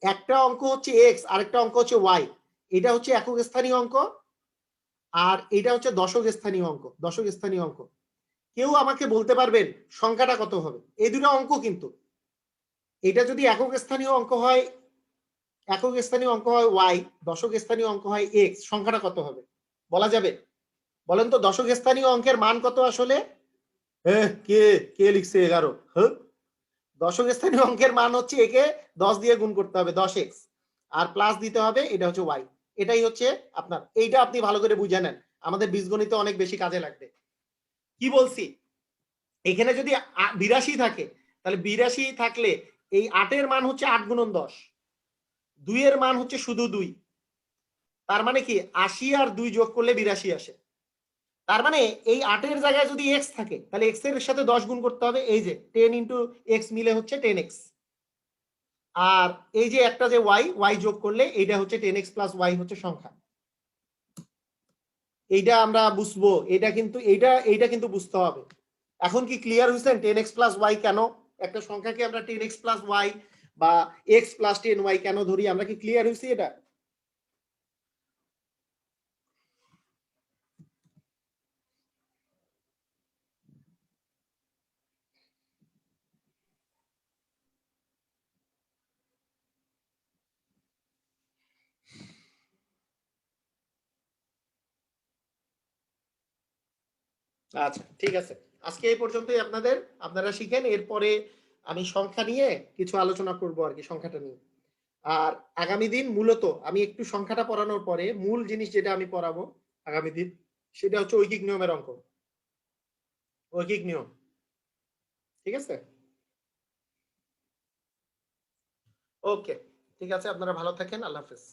একটা অঙ্ক হচ্ছে এক্স, আরেকটা অঙ্ক হচ্ছে ওয়াই, এটা হচ্ছে একক স্থানীয় অঙ্ক, আর এটা হচ্ছে দশক স্থানীয় অঙ্ক, দশক স্থানীয় অঙ্ক। কেউ আমাকে বলতে পারবেন সংখ্যাটা কত হবে? এই দুটো অঙ্ক, কিন্তু এটা যদি একক স্থানীয় অঙ্ক হয়, একক স্থানীয় অঙ্ক হয় ওয়াই, দশক স্থানীয় অঙ্ক হয় এক্স, সংখ্যাটা কত হবে বলা যাবে? বলেন তো দশক স্থানীয় অঙ্কের মান কত আসলে? কে কে লিখছে 11? হ্যাঁ, দশক স্থানীয় অঙ্কের মান হচ্ছে একে 10 দিয়ে গুণ করতে হবে, 10x, আর প্লাস দিতে হবে, এটা হচ্ছে ওয়াই। এটাই হচ্ছে আপনার, এইটা আপনি ভালো করে বুঝে নেন, আমাদের বীজগণিতে অনেক বেশি কাজে লাগবে। কি বলছি, এখানে যদি 82 থাকে, তাহলে 82 থাকলে এই 8 এর মান হচ্ছে 8 গুণন 10, 2 এর মান হচ্ছে শুধু 2, তার মানে কি 80 আর 2 যোগ করলে 82 আসে। তার মানে এই 8 এর জায়গায় যদি x থাকে, তাহলে x এর সাথে 10 গুণ করতে হবে, এই যে 10 ইন্টু x মিলে হচ্ছে 10x, আর এই যে একটা যে y যোগ করলে এইটা হচ্ছে 10x প্লাস y হচ্ছে সংখ্যা। এইটা আমরা বুঝবো, এটা কিন্তু এইটা কিন্তু বুঝতে হবে। এখন কি ক্লিয়ার হয়েছেন 10x প্লাস y কেন একটা সংখ্যাকে আমরা 10x প্লাস y বা x প্লাস 10y কেন ধরি? আমরা কি ক্লিয়ার হয়েছি এটা? আচ্ছা ঠিক আছে, আজকে এই পর্যন্তই আপনারা শিখেন, এরপরে আমি সংখ্যা নিয়ে কিছু আলোচনা করব আর কি, সংখ্যাটা নিয়ে। আর আগামী দিন মূলত আমি একটু সংখ্যাটা পড়ানোর পরে মূল জিনিস যেটা আমি পড়াবো আগামী দিন, সেটা হচ্ছে ঐকিক নিয়মের অঙ্ক, ঐকিক নিয়ম। ঠিক আছে, ওকে, ঠিক আছে, আপনারা ভালো থাকেন, আল্লাহ হাফেজ।